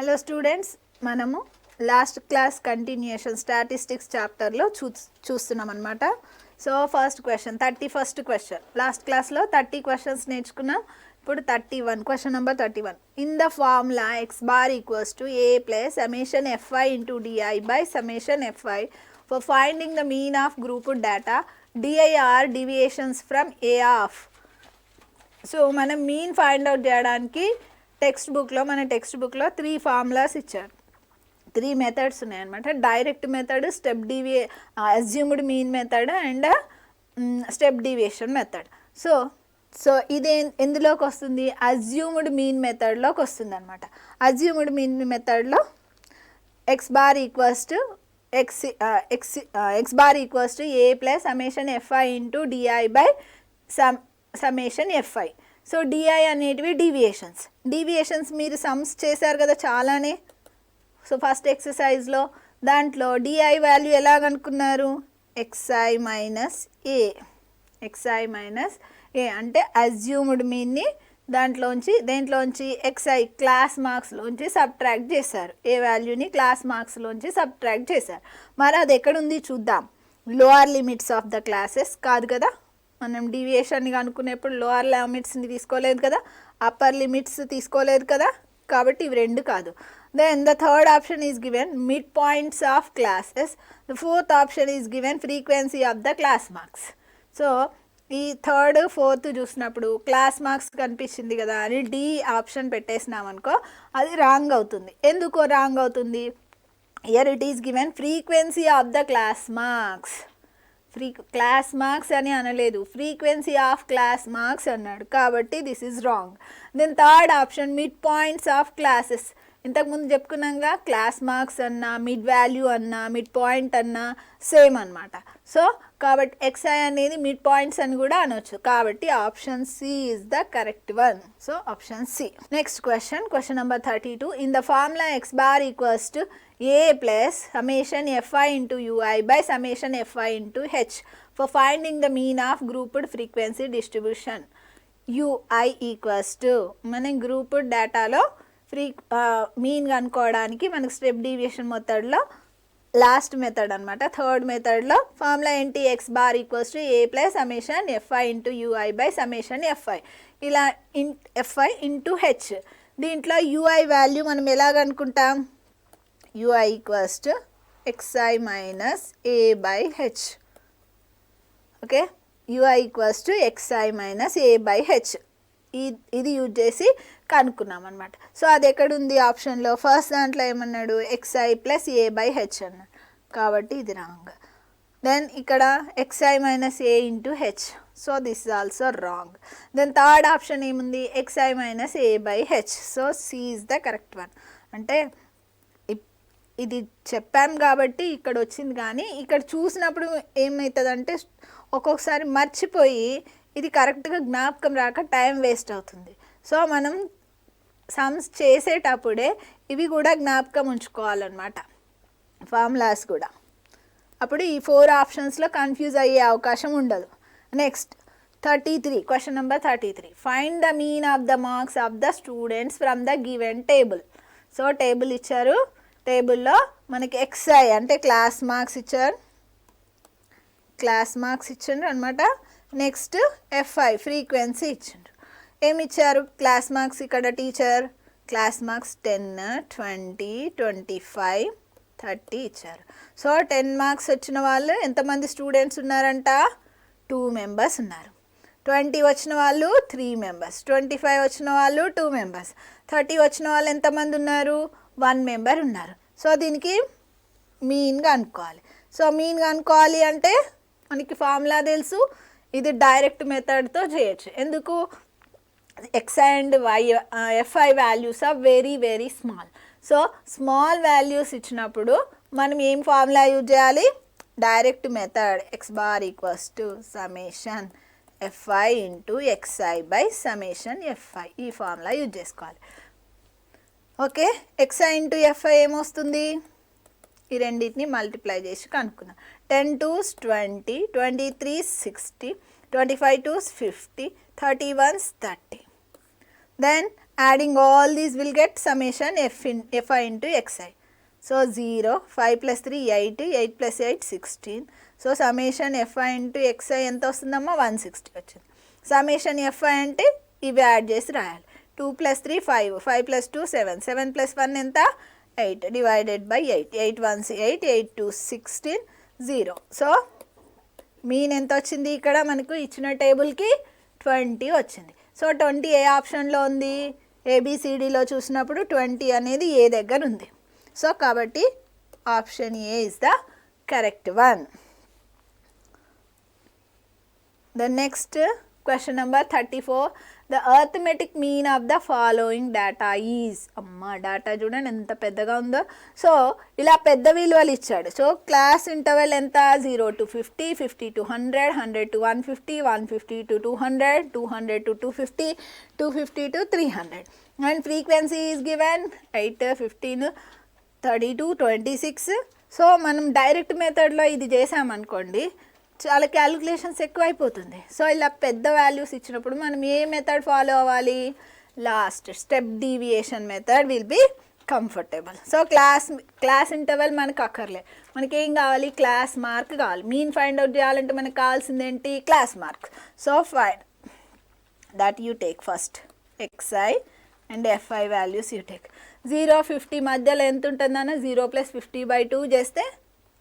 Hello students, మనము last class continuation statistics చాప్టర్లో చూస్తున్నాం అనమాట. So first question 31st question. Last క్లాస్లో 30 క్వశ్చన్స్ నేర్చుకున్నాం. ఇప్పుడు 31 question number 31. In the formula X bar equals to A plus summation f i into d i by summation f i for finding the mean of grouped data d i are deviations from a of. So మనం mean find out చేయడానికి మన text బుక్లో 3 formulas ఇచ్చారు. 3 methods ఉన్నాయన్నమాట. Direct method, step assumed mean method and step deviation method. So ఇది ఎందులోకి వస్తుంది? Assumed mean మెథడ్లోకి వస్తుంది అనమాట. అజ్యూమ్డ్ మీన్ మెథడ్లో x bar equals to A plus summation f i into d i by summation f i. So d i అనేటివి deviations మీరు sums చేశారు కదా చాలానే. సో ఫస్ట్ ఎక్సర్సైజ్లో దాంట్లో డిఐ వాల్యూ ఎలా కనుక్కున్నారు? ఎక్స్ఐ మైనస్ ఏ అంటే అజ్యూమ్డ్ మీన్ని దేంట్లోంచి ఎక్స్ఐ క్లాస్ మార్క్స్లోంచి సబ్ట్రాక్ట్ చేశారు. ఏ వాల్యూని క్లాస్ మార్క్స్లోంచి సబ్ట్రాక్ట్ చేశారు. మరి అది ఎక్కడుంది చూద్దాం. Lower limits of the classes కాదు కదా, మనం డీవియేషన్ని కనుక్కునేప్పుడు లోవర్ లిమిట్స్ని తీసుకోలేదు కదా, అప్పర్ లిమిట్స్ తీసుకోలేదు కదా, కాబట్టి ఇవి రెండు కాదు. Then the third option is given mid points of classes. The fourth option is given frequency of the class marks. So ఈ థర్డ్ ఫోర్త్ చూసినప్పుడు క్లాస్ మార్క్స్ కనిపించింది కదా అని డి ఆప్షన్ పెట్టేసినాం అనుకో, అది రాంగ్ అవుతుంది. ఎందుకో రాంగ్ అవుతుంది? Here it is given frequency of the class marks. Class marks అని అనలేదు, ఫ్రీక్వెన్సీ ఆఫ్ క్లాస్ మార్క్స్ అన్నాడు, కాబట్టి this is wrong. Then third option mid points of classes. ఇంతకుముందు చెప్పుకున్నాగా క్లాస్ మార్క్స్ అన్నా మిడ్ వాల్యూ అన్నా మిడ్ పాయింట్ అన్నా same అనమాట. సో కాబట్టి ఎక్స్ఐ అనేది మిడ్ పాయింట్స్ అని కూడా అనొచ్చు, కాబట్టి option C is the correct one. So option C. Next question number 32. In the formula X bar equals to A plus summation f i into UI by summation f i into H for finding the mean of grouped frequency distribution. UI equals to మనం grouped డేటాలో mean కనుక్కోవడానికి మనకు step deviation మెథడ్లో last method అనమాట. Third మెథడ్లో formula ఏంటి? X bar equals to A plus summation f i into UI by summation FI, ఇలా FI into H. దీంట్లో యూఐ వాల్యూ మనం ఎలా కనుక్కుంటాం? UI equals to xi minus A by H. Okay, UI equals to xi minus A by H. ఇది use చేసి కనుక్కున్నాం అనమాట. So అది ఎక్కడుంది ఆప్షన్లో? ఫస్ట్ దాంట్లో ఏమన్నాడు? XI plus A by H అన్నాడు, కాబట్టి ఇది రాంగ్. దెన్ ఇక్కడ XI minus A into H, so this is also wrong. Then third option ఏముంది? XI minus A by H. So C is the correct one. అంటే ఇది చెప్పాం కాబట్టి ఇక్కడ వచ్చింది, కానీ ఇక్కడ చూసినప్పుడు ఏమవుతుందంటే ఒక్కొక్కసారి మర్చిపోయి ఇది కరెక్ట్గా జ్ఞాపకం రాక టైం వేస్ట్ అవుతుంది. సో మనం సమ్స్ చేసేటప్పుడే ఇవి కూడా జ్ఞాపకం ఉంచుకోవాలన్నమాట, ఫార్ములాస్ కూడా. అప్పుడు ఈ 4 ఆప్షన్స్లో కన్ఫ్యూజ్ అయ్యే అవకాశం ఉండదు. Next 33, question number 33. Find the mean of the marks of the students from the given table. So table ఇచ్చారు, టేబుల్లో మనకి ఎక్స్ఐ అంటే క్లాస్ మార్క్స్ ఇచ్చారు అనమాట. నెక్స్ట్ ఎఫ్ఐ ఫ్రీక్వెన్సీ ఇచ్చిండ్రు. ఏమి ఇచ్చారు? క్లాస్ మార్క్స్ ఇక్కడ టీచర్ క్లాస్ మార్క్స్ 10, 20, 25, 30 ఇచ్చారు. సో 10 మార్క్స్ వచ్చిన వాళ్ళు ఎంతమంది స్టూడెంట్స్ ఉన్నారంట? 2 మెంబర్స్ ఉన్నారు. 20 వచ్చిన వాళ్ళు 3 మెంబర్స్, 25 వచ్చిన వాళ్ళు 2 మెంబర్స్, 30 వచ్చిన వాళ్ళు ఎంతమంది ఉన్నారు? 1 మెంబర్ ఉన్నారు. సో దీనికి మీన్గా అనుకోవాలి. సో మీన్గా అనుకోవాలి అంటే మనకి ఫార్ములా తెలుసు, ఇది డైరెక్ట్ మెథడ్తో చేయొచ్చు. ఎందుకు? X and y f i values are very very small. So small values ఇచ్చినప్పుడు మనం ఏం ఫార్ములా యూజ్ చేయాలి? Direct method x bar equals to summation f i into x i by summation f i, ఈ ఫార్ములా యూజ్ చేసుకోవాలి. ఓకే, ఎక్స్ఐ ఇంటూ ఎఫ్ఐ ఏమొస్తుంది? ఈ రెండింటిని multiply చేసి కనుక్కున్నాం. 10 2s 20, 23 60, 25 2s 50, 31 30. Then Adding all these will get summation fi into xi. So 0, 5 plus 3 8, 8 plus 8 16. So summation fi into xi ఎంత వస్తుందమ్మా 160 వచ్చింది. Summation fi అంటే ఇవి యాడ్ చేసి రాయాలి. 2 plus 3 5, 5 plus 2 7, 7 plus 1 ఎంత 8 డివైడెడ్ బై 8, 8 1 8, 8 2 16 0. సో మీన్ ఎంత వచ్చింది ఇక్కడ మనకు ఇచ్చిన టేబుల్కి 20 వచ్చింది. సో 20 ఏ ఆప్షన్లో ఉంది, ఏబిసిడిలో చూసినప్పుడు 20 అనేది ఏ దగ్గర ఉంది. సో కాబట్టి option A is the correct one. The next question number 34. The arithmetic mean of the following data is. అమ్మ డేటా చూడండి ఎంత పెద్దగా ఉందో. సో ఇలా పెద్ద విలువలు ఇచ్చాడు. సో క్లాస్ ఇంటర్వెల్ ఎంత 0 to 50, 50 to 100, 100 to 150, 150 to 200, 200 to 250, 250 to 300. And frequency is given 8, 15, 32, 26. So మనం డైరెక్ట్ మెథడ్లో ఇది చేసామనుకోండి చాలా క్యాలిక్యులేషన్స్ ఎక్కువ అయిపోతుంది. సో ఇలా పెద్ద వాల్యూస్ ఇచ్చినప్పుడు మనం ఏ మెథడ్ ఫాలో అవ్వాలి, last step deviation method will be comfortable. So class interval మనకు అక్కర్లే, మనకి ఏం కావాలి క్లాస్ మార్క్ కావాలి. మీన్ ఫైండ్ అవుట్ చేయాలంటే మనకు కావాల్సింది ఏంటి class mark. So find that you take first xi and fi values you take. 0 50 మధ్యలో ఎంత ఉంటుందన్న 0 plus 50/2 చేస్తే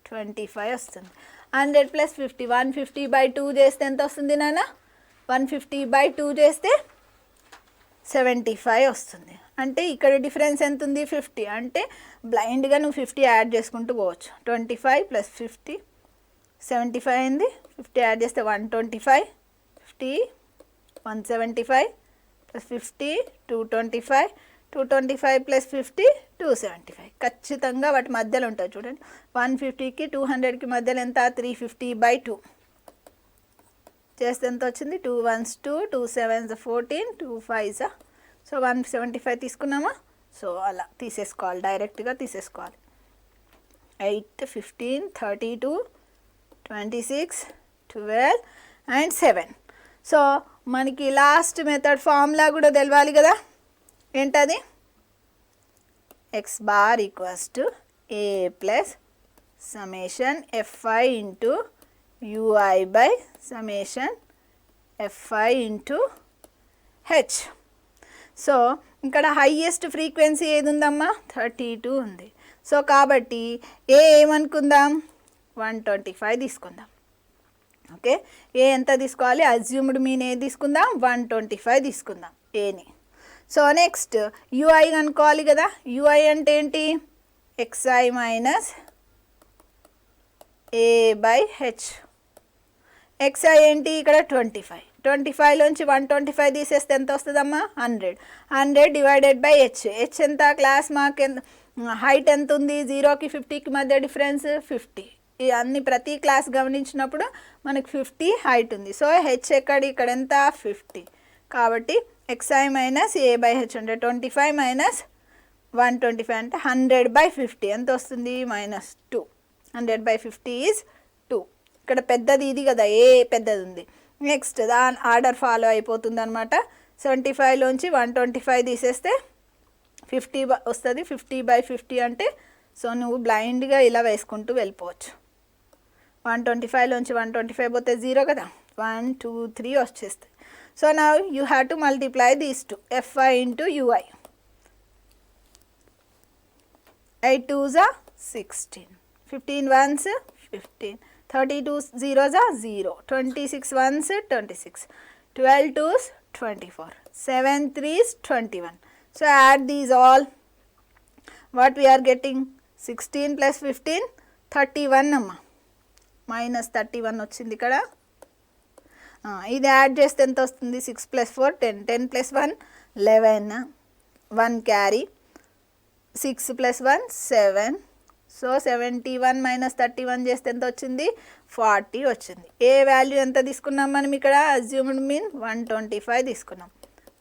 25 వస్తుంది. 100 plus 50, 150/2 చేస్తే ఎంత వస్తుంది నాన్న 150/2 చేస్తే 75 వస్తుంది. అంటే ఇక్కడ డిఫరెన్స్ ఎంత ఉంది 50. అంటే బ్లైండ్గా నువ్వు 50 యాడ్ చేసుకుంటూ పోవచ్చు. 25 plus 50 75 అయింది. 50 యాడ్ చేస్తే 125, 50 175 plus 50 225, 225 plus 50 275. ఖచ్చితంగా వాటి మధ్యలో ఉంటుంది చూడండి. 150కి 200కి మధ్యలో ఎంత 350/2 చేస్తే ఎంత వచ్చింది 2 1s 2, 2 7s 14, 2 5s. So 175 తీసుకున్నామా. So అలా తీసేసుకోవాలి, డైరెక్ట్గా తీసేసుకోవాలి. 8 15 32 26 12 and 7. సో మనకి లాస్ట్ మెథడ్ ఫార్ములా కూడా తెలవాలి కదా. ఏంటది x bar equals to a plus summation fi into ui by summation fi into h. So ఇక్కడ హైయెస్ట్ ఫ్రీక్వెన్సీ ఏది ఉందమ్మా 32 ఉంది. సో కాబట్టి ఏమనుకుందాం 125 తీసుకుందాం. ఓకే ఏ ఎంత తీసుకోవాలి అజ్యూమ్డ్ మీన్ ఏ తీసుకుందాం 125 తీసుకుందాం ఏని. సో నెక్స్ట్ యూఐ కనుక్కోవాలి కదా. యూఐ అంటే ఏంటి xi మైనస్ a/h. xi ఏంటి ఇక్కడ 25. 25లోంచి 125 తీసేస్తే ఎంత వస్తుందమ్మా 100. 100 డివైడెడ్ బై h. h ఎంత క్లాస్ మార్క్ ఎంత హైట్ ఎంత ఉంది 0కి 50కి మధ్య డిఫరెన్స్ 50. అన్ని ప్రతి క్లాస్ గమనించినప్పుడు మనకు 50 హైట్ ఉంది. సో h ఇక్కడ ఎంత 50. కాబట్టి xi మైనస్ a/h అంటే 25 మైనస్ 125 అంటే 100/50 ఎంత వస్తుంది -2. 100/50 ఈజ్ 2. ఇక్కడ పెద్దది ఇది కదా ఏ పెద్దది ఉంది. నెక్స్ట్ దాని ఆర్డర్ ఫాలో అయిపోతుంది అనమాట. 75లోంచి 125 తీసేస్తే 50 వస్తుంది. 50/50 అంటే సో నువ్వు బ్లైండ్గా ఇలా వేసుకుంటూ వెళ్ళిపోవచ్చు. 125లోంచి 125 పోతే 0 కదా 1 2 3 వచ్చేస్తాయి. So now you have to multiply these two fi into ui. 8 2s are 16, 15 1s 15, 32 0s are 0, 26 1s 26, 12 2s 24, 7 3s 21. So add these all. What we are getting 16 plus 15 31 అమ్మా -31 వచ్చింది ఇక్కడ. ఇది యాడ్ చేస్తే ఎంత వస్తుంది 6 + 4 10, 10 + 1 11, 1 క్యారీ 6 + 1 7. సో 71 - 31 చేస్తే ఎంత వచ్చింది 40 వచ్చింది. ఏ వాల్యూ ఎంత తీసుకున్నాం మనం ఇక్కడ అజ్యూమ్డ్ మీన్ 125 తీసుకున్నాం.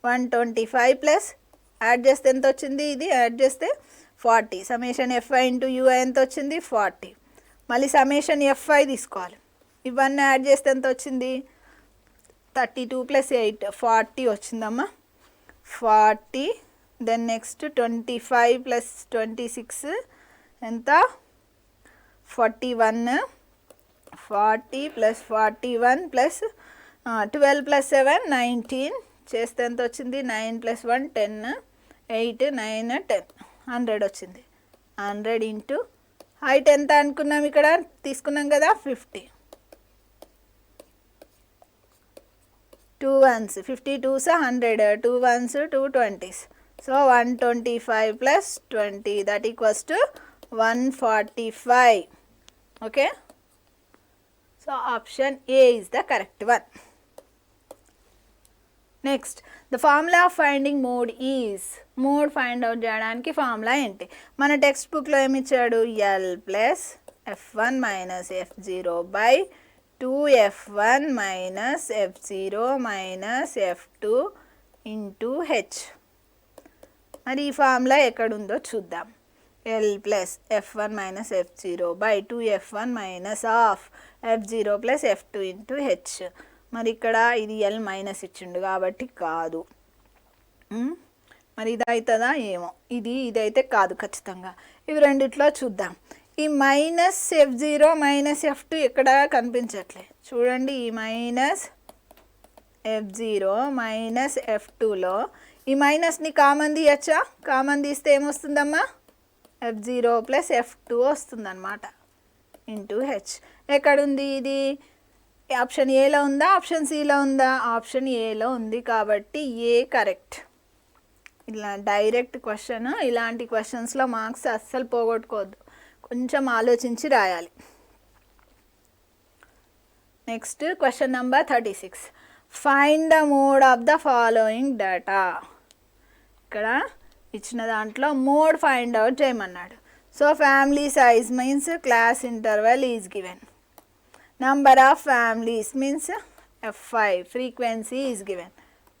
125 ప్లస్ యాడ్ చేస్తే ఎంత వచ్చింది ఇది యాడ్ చేస్తే 40. సమ్మేషన్ fi into ui ఎంత వచ్చింది 40. మళ్ళీ సమ్మేషన్ fi తీసుకోవాలి. ఇవన్నీ యాడ్ చేస్తే ఎంత వచ్చింది 32 + 8 40 వచ్చిందమ్మా. 40, then next 25 plus 26 ఎంత 41, 40 plus 41 plus 12 plus 7 19 చేస్తే ఎంత వచ్చింది 9 plus 1 10, 8 9 10 100 వచ్చింది. 100 ఇంటూ హైట్ ఎంత అనుకున్నాం ఇక్కడ తీసుకున్నాం కదా 50, 2 ones 50 2s 100, 2 ones 2 20s, so 125 plus 20 that equals to 145. Okay, so option A is the correct one. Next the formula of finding mode is, mode find out చేయడానికి ఫార్ములా ఏంటి? మన text బుక్లో ఏమి ఇచ్చాడు? L plus f1 minus f0 by 2f1 minus f0 minus f2 into H. మరి ఈ formula ఎక్కడుందో చూద్దాం. L plus f1 minus f0 by 2f1 minus of f0 plus f2 into H. మరి ఇక్కడ ఇది ఎల్ మైనస్ ఇచ్చిండు కాబట్టి కాదు. మరి ఇది అవుతుందా ఏమో, ఇదైతే కాదు ఖచ్చితంగా. ఇవి రెండిట్లో చూద్దాం. ఈ మైనస్ f0 మైనస్ f2 ఎక్కడ కనిపించట్లే చూడండి. ఈ మైనస్ f0 మైనస్ f2లో ఈ మైనస్ని కామన్ తీయచ్చా? కామన్ తీస్తే ఏమొస్తుందమ్మా? f0 ప్లస్ f2 వస్తుందన్నమాట ఇంటూ హెచ్. ఎక్కడుంది ఇది? ఆప్షన్ ఏలో ఉందా ఆప్షన్ సిలో ఉందా? ఆప్షన్ ఏలో ఉంది కాబట్టి ఏ కరెక్ట్. ఇలా డైరెక్ట్ క్వశ్చన్, ఇలాంటి క్వశ్చన్స్లో మార్క్స్ అస్సలు పోగొట్టుకోవద్దు, కొంచెం ఆలోచించి రాయాలి. Next question number 36, find the mode of the following data. ఇక్కడ ఇచ్చిన దాంట్లో మోడ్ ఫైండ్ అవుట్ చేయమన్నాడు. So family size means class interval is given. Number of families means F5. Frequency is given.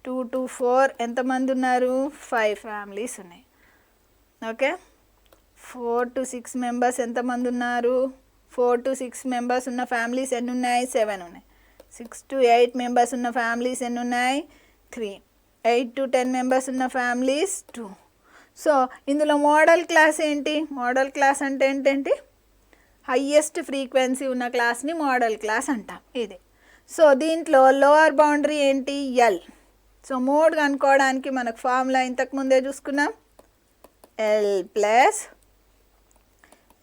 2 to 4 ఎంతమంది ఉన్నారు? 5 families ఉన్నాయి. Okay, 4 to 6 members ఎంతమంది ఉన్నారు? 4 to 6 members ఉన్న ఫ్యామిలీస్ ఎన్ని ఉన్నాయి? 7 ఉన్నాయి. 6 to 8 మెంబర్స్ ఉన్న ఫ్యామిలీస్ ఎన్ని ఉన్నాయి? 3. 8 to 10 మెంబర్స్ ఉన్న ఫ్యామిలీస్ 2. సో ఇందులో మోడల్ క్లాస్ ఏంటి? మోడల్ క్లాస్ అంటే ఏంటంటే హయ్యెస్ట్ ఫ్రీక్వెన్సీ ఉన్న క్లాస్ని మోడల్ క్లాస్ అంటాం ఇది. సో దీంట్లో లోవర్ బౌండరీ ఏంటి? ఎల్. సో మోడ్ కనుక్కోవడానికి మనకు ఫార్ములా ఇంతకుముందే చూసుకున్నాం. L plus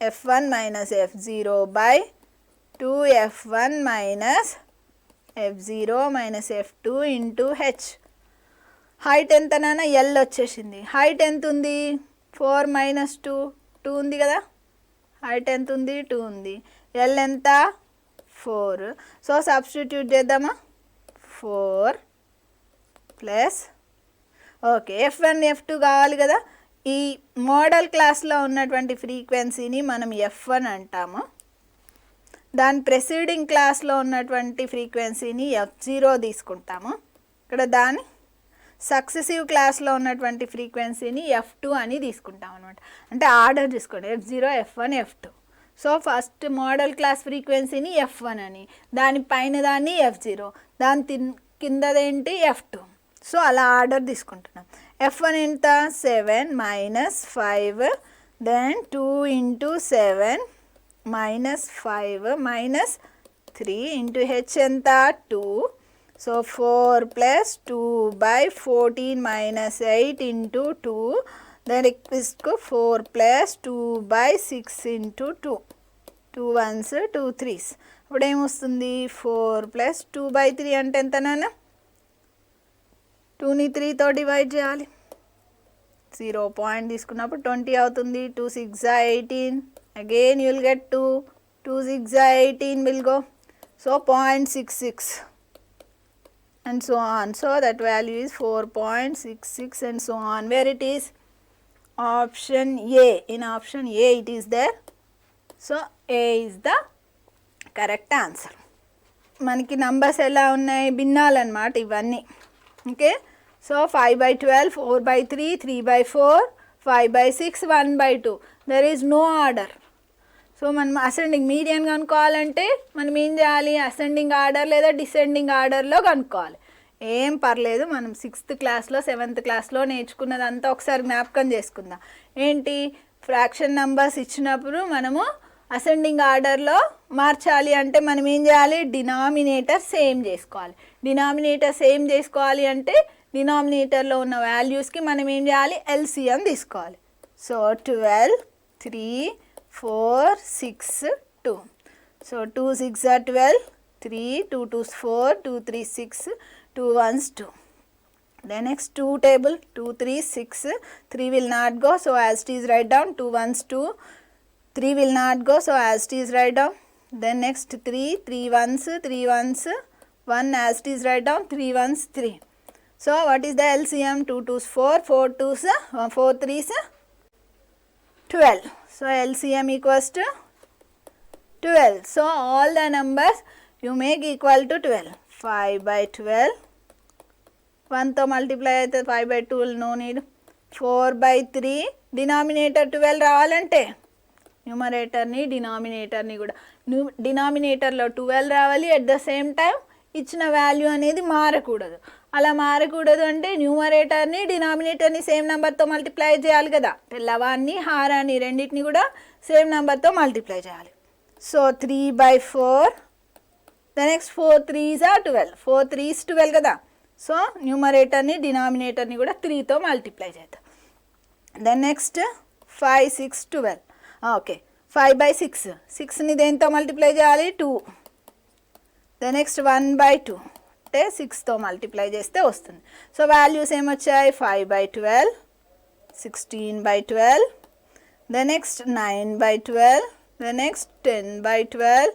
f1 minus f0 by 2f1 minus f0 minus f2 into H. Height ఎంత నాన్న? ఎల్ వచ్చేసింది. హైట్ ఎంత ఉంది? 4 మైనస్ 2 ఉంది కదా. హైట్ ఎంత ఉంది? 2 ఉంది. ఎల్ ఎంత? 4. సో సబ్స్టిట్యూట్ చేద్దామా? 4 ప్లస్ ఓకే f1 f2 కావాలి కదా. ఈ మోడల్ క్లాస్లో ఉన్నటువంటి ఫ్రీక్వెన్సీని మనం f1 అంటాము. దాని ప్రెసీడింగ్ క్లాస్లో ఉన్నటువంటి ఫ్రీక్వెన్సీని f0 తీసుకుంటాము. ఇక్కడ దాని సక్సెసివ్ క్లాస్లో ఉన్నటువంటి ఫ్రీక్వెన్సీని f2 అని తీసుకుంటాం అనమాట. అంటే ఆర్డర్ తీసుకోండి, f0 f1 f2. So first modal class ఫ్రీక్వెన్సీని f1 అని, దానిపైన దాన్ని f0, దాని కిందదేంటి f2. సో అలా ఆర్డర్ తీసుకుంటున్నాం. f1 ఎంత? 7 minus 5, then 2 into 7 minus 5 minus 3 into H ఎంత? 2. So 4 plus 2 by 14 minus 8 into 2, then రిక్వెస్ట్కు 4 plus 2 by 6 into 2. 2 1s 2 3s. ఇప్పుడు ఏమొస్తుంది? 4 ప్లస్ 2 బై 3 అంటే ఎంత నాన్న? 2ని 3తో డివైడ్ చేయాలి. 0 పాయింట్ తీసుకున్నప్పుడు 20 అవుతుంది. 2 6 18. Again you will get 2. 2 6 18 will go. So 0.66. and so on. So that value is 4.66 and so on. Where it is? Option A. In option A it is there. So A is the correct answer. మనకి numbers ఎలా ఉన్నాయి? భిన్నాలు అన్నమాట ఇవన్నీ. Okay, so 5/12, 4/3, 3/4, 5/6, 1/2. There is no order. So మనం ascending median కనుక్కోవాలంటే మనం ఏం చేయాలి? అసెండింగ్ ఆర్డర్ లేదా డిసెండింగ్ ఆర్డర్లో కనుక్కోవాలి. ఏం పర్లేదు, మనం 6th క్లాస్లో 7th క్లాస్లో నేర్చుకున్నదంతా ఒకసారి జ్ఞాపకం చేసుకుందాం. ఏంటి, ఫ్రాక్షన్ నంబర్స్ ఇచ్చినప్పుడు మనము అసెండింగ్ ఆర్డర్లో మార్చాలి అంటే మనం ఏం చేయాలి, డినామినేటర్ సేమ్ చేసుకోవాలి. డినామినేటర్ సేమ్ చేసుకోవాలి అంటే డినామినేటర్లో ఉన్న వాల్యూస్కి మనం ఏం చేయాలి, ఎల్సిఎం తీసుకోవాలి. So 12, 3, 4, 6, 2. So 2 6 are 12, 3, 2 2s 4, 2 3 6, 2 1s 2. Then next 2 table, 2 3 6, 3 will not go, so as it is write down, 2 1s 2, 3 will not go, so as it is write down. Then next 3 3 1s 3 1s 1, as it is write down, 3 1s 3. So what is the LCM, 2 2s 4, 4 2s 4 3s 12. So LCM equals to 12. So all the numbers you make equal to 12. 5 by 12, 1 తో multiply అయితే 5 by 2 no need. 4 by 3, denominator 12 రావాలంటే న్యూమరేటర్ని డినామినేటర్ని కూడా డినామినేటర్లో 12 రావాలి. At the same time ఇచ్చిన value అనేది మారకూడదు. అలా మారకూడదు అంటే న్యూమరేటర్ని డినామినేటర్ని సేమ్ నెంబర్తో మల్టిప్లై చేయాలి కదా. లవాన్ని హారాన్ని రెండింటిని కూడా సేమ్ నెంబర్తో మల్టిప్లై చేయాలి. So 3 by 4, the next 4 3s are 12, 4 3s 12 కదా. సో న్యూమరేటర్ని డినామినేటర్ని కూడా 3తో మల్టిప్లై చేద్దాం. Then next 5 6 12. ఓకే, 5 by 6, 6ని దేంతో మల్టిప్లై చేయాలి, 2. ద నెక్స్ట్ 1 by 2 అంటే 6తో మల్టిప్లై చేస్తే వస్తుంది. సో వాల్యూస్ ఏమొచ్చాయి, 5 by 12, 16 by 12, the next 9 by 12, the next 10 by 12,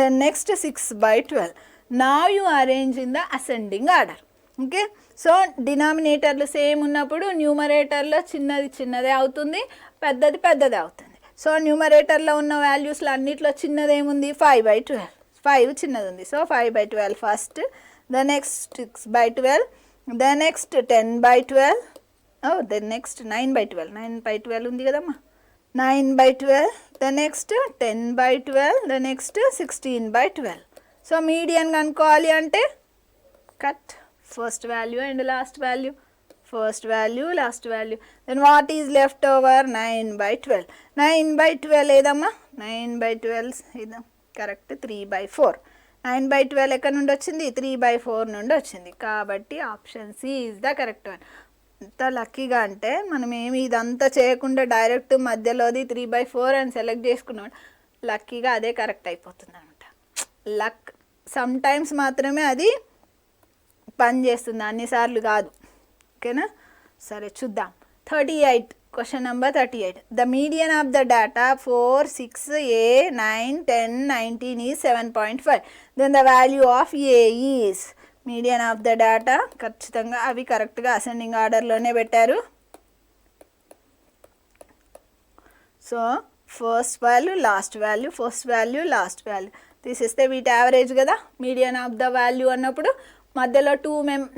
the next 6 by 12. Now you arrange in the ascending order. Okay, so డినామినేటర్లు same ఉన్నప్పుడు న్యూమరేటర్లో చిన్నది చిన్నదే అవుతుంది, పెద్దది పెద్దదే అవుతుంది. సో న్యూమరేటర్లో ఉన్న వాల్యూస్లో అన్నిట్లో చిన్నది ఏముంది, 5 by 12, 5 చిన్నది ఉంది. So 5 by 12 first, the next 6 by 12, the next 10 by 12, the next 9 by 12, 9 by 12 ఉంది కదమ్మా, 9 by 12, the next 10 by 12, the next 16 by 12. So median కనుక్కోవాలి అంటే cut first value and last value, first value last value. Then what is left over, 9 by 12. 9 by 12 ఏదమ్మా, 9 by 12 ఇదా correct, 3 by 4. 9 by 12 ఎక్కడి నుండి వచ్చింది, 3 by 4 నుండి వచ్చింది. కాబట్టి option C is the correct one. ఎంత లక్కీగా అంటే మనం ఏమి ఇదంతా చేయకుండా డైరెక్ట్ మధ్యలోది 3 by 4 అని సెలెక్ట్ చేసుకున్నాం, లక్కీగా అదే కరెక్ట్ అయిపోతుంది అనమాట. లక్ సమ్ టైమ్స్ మాత్రమే అది పని చేస్తుంది, అన్నిసార్లు కాదు. ఓకేనా, సరే చూద్దాం. 38, question number 38. The median of the data 4 6 8 9 10 19 is 7.5. Then the value of a is, median of the data ఖచ్చితంగా అవి కరెక్ట్గా అసెండింగ్ ఆర్డర్లోనే పెట్టారు. So first value last value, first value last value తీసేస్తే వీటి యావరేజ్ కదా. మీడియన్ ఆఫ్ ద వాల్యూ అన్నప్పుడు మధ్యలో 2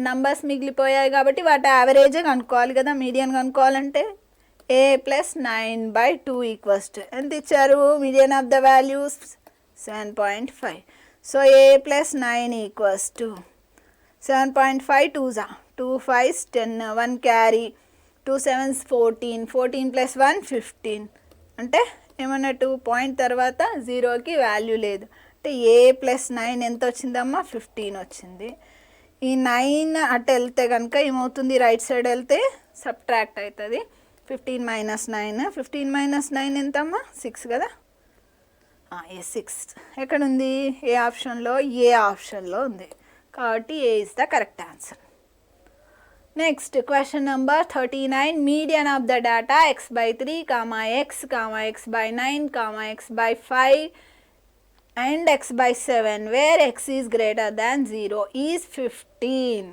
నంబర్స్ మిగిలిపోయాయి కాబట్టి వాటి యావరేజే కనుక్కోవాలి కదా. మీడియన్ కనుక్కోవాలంటే a plus 9 by 2 equals to ఎంత ఇచ్చారు, median of the values 7.5. So a plus 9 equals to 7.5 2s 2 5s 10, 1 carry, 2 7s 14, 14 plus 1 15. అంటే ఏమన్నట్టు పాయింట్ తర్వాత 0కి వాల్యూ లేదు. అంటే a plus 9 ఎంత వచ్చిందమ్మా, 15 వచ్చింది. ఈ 9 అటు వెళ్తే కనుక ఏమవుతుంది, రైట్ సైడ్ వెళ్తే సబ్ట్రాక్ట్ అవుతుంది. 15 minus 9, 15 minus 9 ఎంతమ్మా, 6 కదా. 6 ఎక్కడ ఉంది, ఏ ఆప్షన్లో, ఏ ఆప్షన్లో ఉంది. కాబట్టి A is the correct answer. Next question number 39. Median of the data x by 3, x by 9, x by 5 and x by 7 where x is greater than 0 is 15.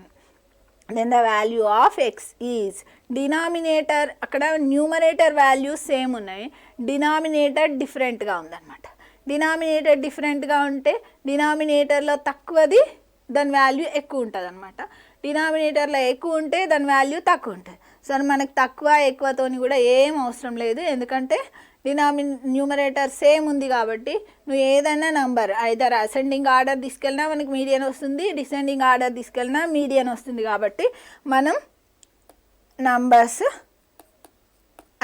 Then the value of x is, denominator అక్కడ numerator values same ఉన్నాయి, denominator డిఫరెంట్గా ఉందన్నమాట. Denominator డిఫరెంట్గా ఉంటే డినామినేటర్లో తక్కువది దాని value ఎక్కువ ఉంటుంది అనమాట, డినామినేటర్లో ఎక్కువ ఉంటే దాని వాల్యూ తక్కువ ఉంటుంది. సరే మనకు తక్కువ ఎక్కువతోని కూడా ఏం అవసరం లేదు, ఎందుకంటే న్యూమరేటర్ సేమ్ ఉంది కాబట్టి నువ్వు ఏదైనా నంబర్ ఐదర్ అసెండింగ్ ఆర్డర్ తీసుకెళ్ళినా మనకి మీడియన్ వస్తుంది, డిసెండింగ్ ఆర్డర్ తీసుకెళ్ళినా మీడియన్ వస్తుంది. కాబట్టి మనం నంబర్స్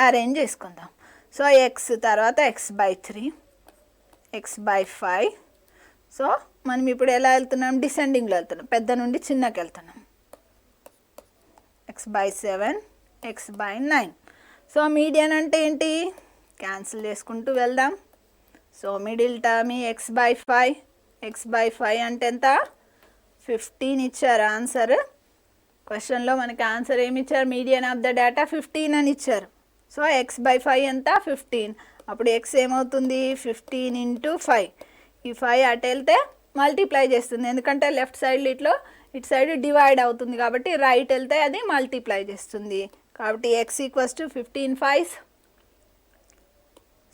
అరేంజ్ చేసుకుందాం. సో ఎక్స్ తర్వాత x/3, x/5. సో మనం ఇప్పుడు ఎలా వెళ్తున్నాం, డిసెండింగ్లో వెళ్తున్నాం, పెద్ద నుండి చిన్నకి వెళ్తున్నాం. x/7, x/9. సో మీడియన్ అంటే ఏంటి, క్యాన్సిల్ చేసుకుంటూ వెళ్దాం. So middle term x/5, x/5 అంటే ఎంత, 15 ఇచ్చారు ఆన్సర్. క్వశ్చన్లో మనకి ఆన్సర్ ఏమి ఇచ్చారు, మీడియన్ ఆఫ్ ద డేటా 15 అని ఇచ్చారు. సో x/5 ఎంత, 15. అప్పుడు x ఏమవుతుంది, 15 × 5. ఈ 5 అటు వెళ్తే మల్టిప్లై చేస్తుంది, ఎందుకంటే లెఫ్ట్ సైడ్ ఇటు సైడ్ డివైడ్ అవుతుంది కాబట్టి రైట్ వెళ్తే అది మల్టిప్లై చేస్తుంది. కాబట్టి x = 15 5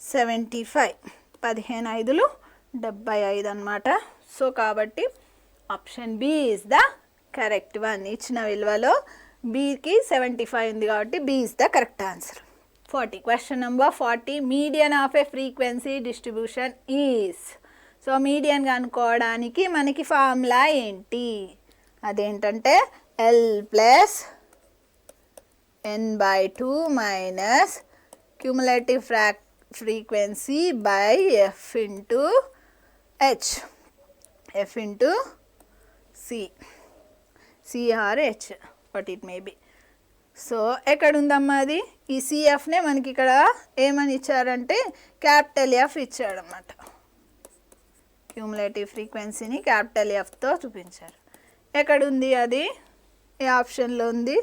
75, 15 5 75 అన్నమాట. సో కాబట్టి option B is the correct one. ఇచ్చిన విలువలో బీకి 75 ఉంది కాబట్టి B is the correct answer. 40. Question number 40. Median of a frequency distribution is. So median కనుక్కోవడానికి మనకి ఫార్ములా ఏంటి, అదేంటంటే L+n/2 minus cumulative frequency by f × h, f × c or h, what it may be. So ఎక్కడ ఉందమ్మా అది, ఈ సిఎఫ్నే మనకి ఇక్కడ ఏమని ఇచ్చారంటే క్యాపిటల్ ఎఫ్ ఇచ్చాడనమాట. క్యూములేటివ్ ఫ్రీక్వెన్సీని క్యాపిటల్ ఎఫ్తో చూపించారు. ఎక్కడుంది అది, ఏ ఆప్షన్లో ఉంది,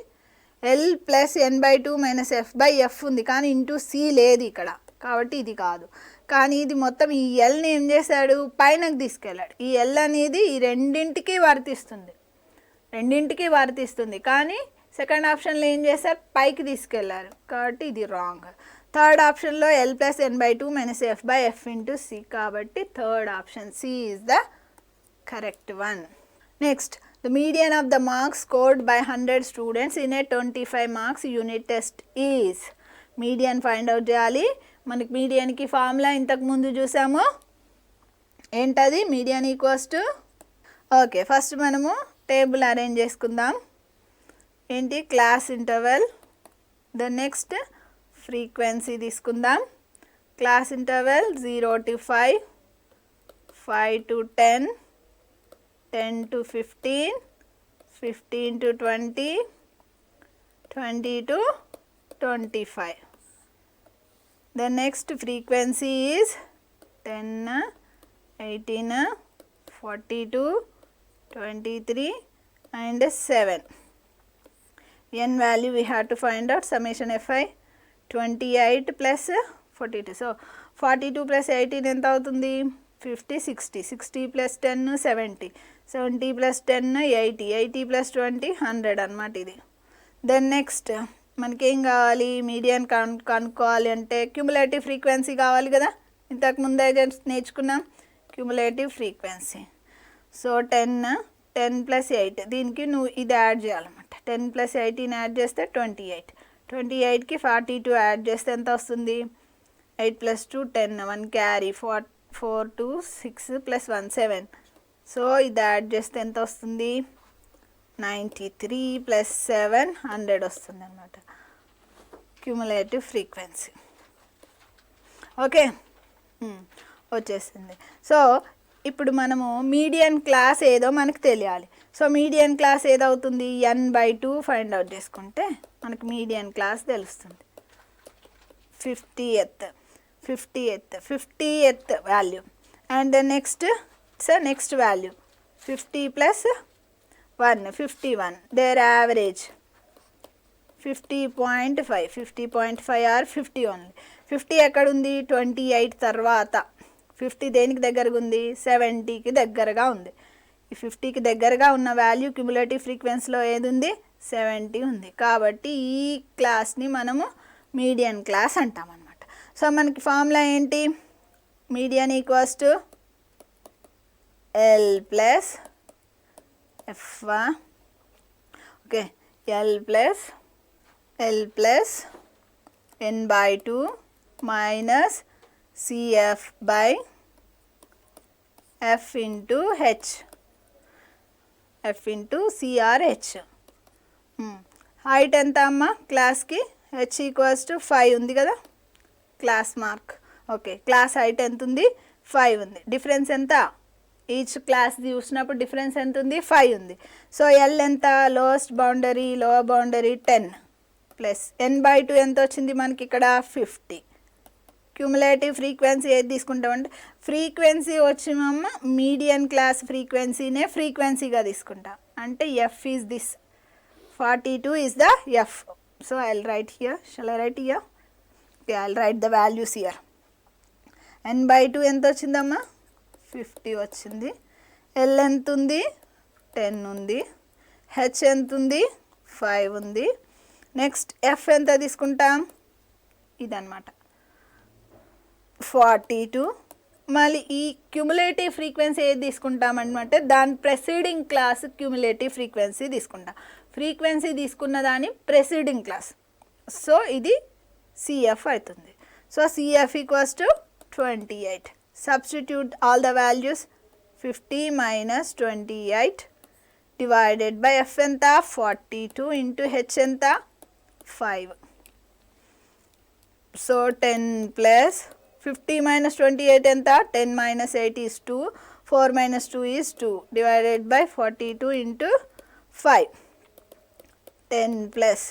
L+n/2 మైనస్ f/f ఉంది, కానీ *c లేదు ఇక్కడ, కాబట్టి ఇది కాదు. కానీ ఇది మొత్తం ఈ ఎల్ని ఏం చేశాడు, పైనకు తీసుకెళ్ళాడు. ఈ ఎల్ అనేది ఈ రెండింటికి వర్తిస్తుంది, కానీ సెకండ్ ఆప్షన్లో ఏం చేశారు, పైకి తీసుకెళ్లారు, కాబట్టి ఇది రాంగ్. థర్డ్ ఆప్షన్లో L+n/2 మైనస్ f/f × c, కాబట్టి third option C is the correct one. Next, the median of the marks scored by 100 students in a 25 marks unit test is. Median find out చేయాలి. మనకి మీడియన్కి formula ఇంతకుముందు చూసాము, ఏంటది, median = okay first మనము table arrange చేసుకుందాం. ఏంటి, class interval, the next frequency తీసుకుందాం. Class interval 0 to 5, 5 to 10, 10 to 15, 15 to 20, 20 to 25. The next frequency is 10, 18, 42, 23 and 7. n value we have to find out, summation fi 28 plus 42. So 42 plus 18 ఎంత అవుతుంది, 50, 60, 60 plus 10 70, 70 plus 10 80, 80 plus 20 100 అన్నమాట ఇది. Then next మనకేం కావాలి, median కనుక్కోవాలి అంటే cumulative frequency కావాలి కదా, ఇంతకు ముందే నేర్చుకున్నాం క్యూములేటివ్ ఫ్రీక్వెన్సీ. సో 10 plus 8, దీనికి నువ్వు ఇది యాడ్ చేయాలన్నమాట. 10 plus 18 యాడ్ చేస్తే 28, 28కి 42 యాడ్ చేస్తే ఎంత వస్తుంది, 8 plus 2 10, 1 క్యారీ, 4 2 6 plus 1 7. సో ఇది యాడ్ చేస్తే ఎంత వస్తుంది, 93 plus 7 100 వస్తుంది అన్నమాట క్యూములేటివ్ ఫ్రీక్వెన్సీ. ఓకే వచ్చేసింది. సో ఇప్పుడు మనము మీడియన్ క్లాస్ ఏదో మనకు తెలియాలి. సో మీడియన్ క్లాస్ ఏదవుతుంది, n/2 ఫైండ్ అవుట్ చేసుకుంటే మనకు మీడియన్ క్లాస్ తెలుస్తుంది. 50th value and then next value 50 plus 1 51, their average 50.5, 50.5 or 50 only. 50 ఎక్కడుంది, 28 తర్వాత. 50 దేనికి దగ్గరగా ఉంది, 70కి దగ్గరగా ఉంది. ఈ 50కి దగ్గరగా ఉన్న వాల్యూ క్యుములేటివ్ ఫ్రీక్వెన్సీలో ఏది ఉంది, 70 ఉంది. కాబట్టి ఈ క్లాస్ని మనము మీడియన్ క్లాస్ అంటాం అన్నమాట. సో మనకి ఫార్ములా ఏంటి, median = L+f, okay L+n/2 L plus n by 2 minus CF by F into H. F into CRH. Height ఎంత అమ్మ క్లాస్కి? H ఈక్వల్స్ టు 5 ఉంది కదా class mark. Okay, class height ఎంత ఉంది? 5 ఉంది. డిఫరెన్స్ ఎంత? ఈచ్ క్లాస్ చూసినప్పుడు డిఫరెన్స్ ఎంత ఉంది? 5 ఉంది. సో ఎల్ ఎంత? Lowest boundary, lower boundary 10 plus n/2 ఎంత వచ్చింది మనకి ఇక్కడ? 50. క్యూములేటివ్ ఫ్రీక్వెన్సీ ఏది తీసుకుంటామంటే ఫ్రీక్వెన్సీ వచ్చినమ్మ మీడియన్ క్లాస్ ఫ్రీక్వెన్సీనే ఫ్రీక్వెన్సీగా తీసుకుంటాం. అంటే F is this, 42 is the F. So I'll write here. Shall I write here? Yeah, I'll write the values here. n/2 ఎంత వచ్చిందమ్మా? 50 వచ్చింది. L ఎంత ఉంది? 10 ఉంది. H ఎంత ఉంది? 5 ఉంది. నెక్స్ట్ F ఎంత తీసుకుంటాం? ఇదన్నమాట 42. మళ్ళీ ఈ క్యూములేటివ్ ఫ్రీక్వెన్సీ ఏది తీసుకుంటామన్నమాట? దాని ప్రెసిడింగ్ క్లాస్ క్యూములేటివ్ ఫ్రీక్వెన్సీ తీసుకుంటాం. ఫ్రీక్వెన్సీ తీసుకున్న దాని ప్రెసిడింగ్ క్లాస్. సో ఇది CF అవుతుంది. So CF equals to 28. Substitute all the values. 50 minus 28 divided by F ఎంత? 42 ఇంటూ H ఎంత? 5. సో 10 ప్లస్ 50 minus 28 ఎంత? 10 minus 8 is 2. 4 minus 2 is 2 divided by 42 into 5. 10 plus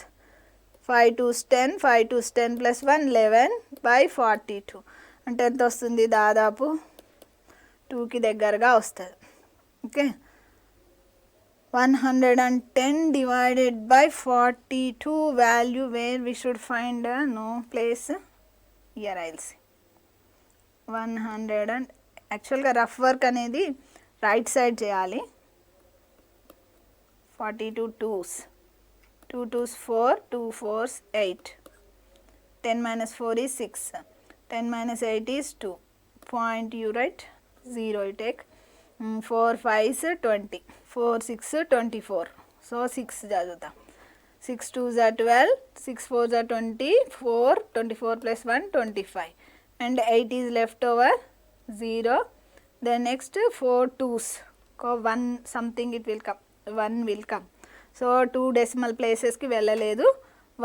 5 2's 10, 5 2's 10 plus 1 11 by 42. అంటే ఎంత వస్తుంది? దాదాపు 2కి దగ్గరగా వస్తుంది. Okay, 110 divided by 42 value where we should find no place. Here I'll see 100 and యాక్చువల్గా రఫ్ వర్క్ అనేది రైట్ సైడ్ చేయాలి. 42 2's, 2 2's 4, 2 4's 8. 10 minus 4 is 6. 10 minus 8 is 2. Point you write 0 you take. 4 5's 20. 4 6 24. So 6 చదువుతాం. 6 2's are 12. 6 4's are 24. 24 plus 1 25. And 8 is left over 0. Then next 4 2's. 1 something it will come. 1 will come. So 2 decimal ప్లేసెస్కి వెళ్ళలేదు,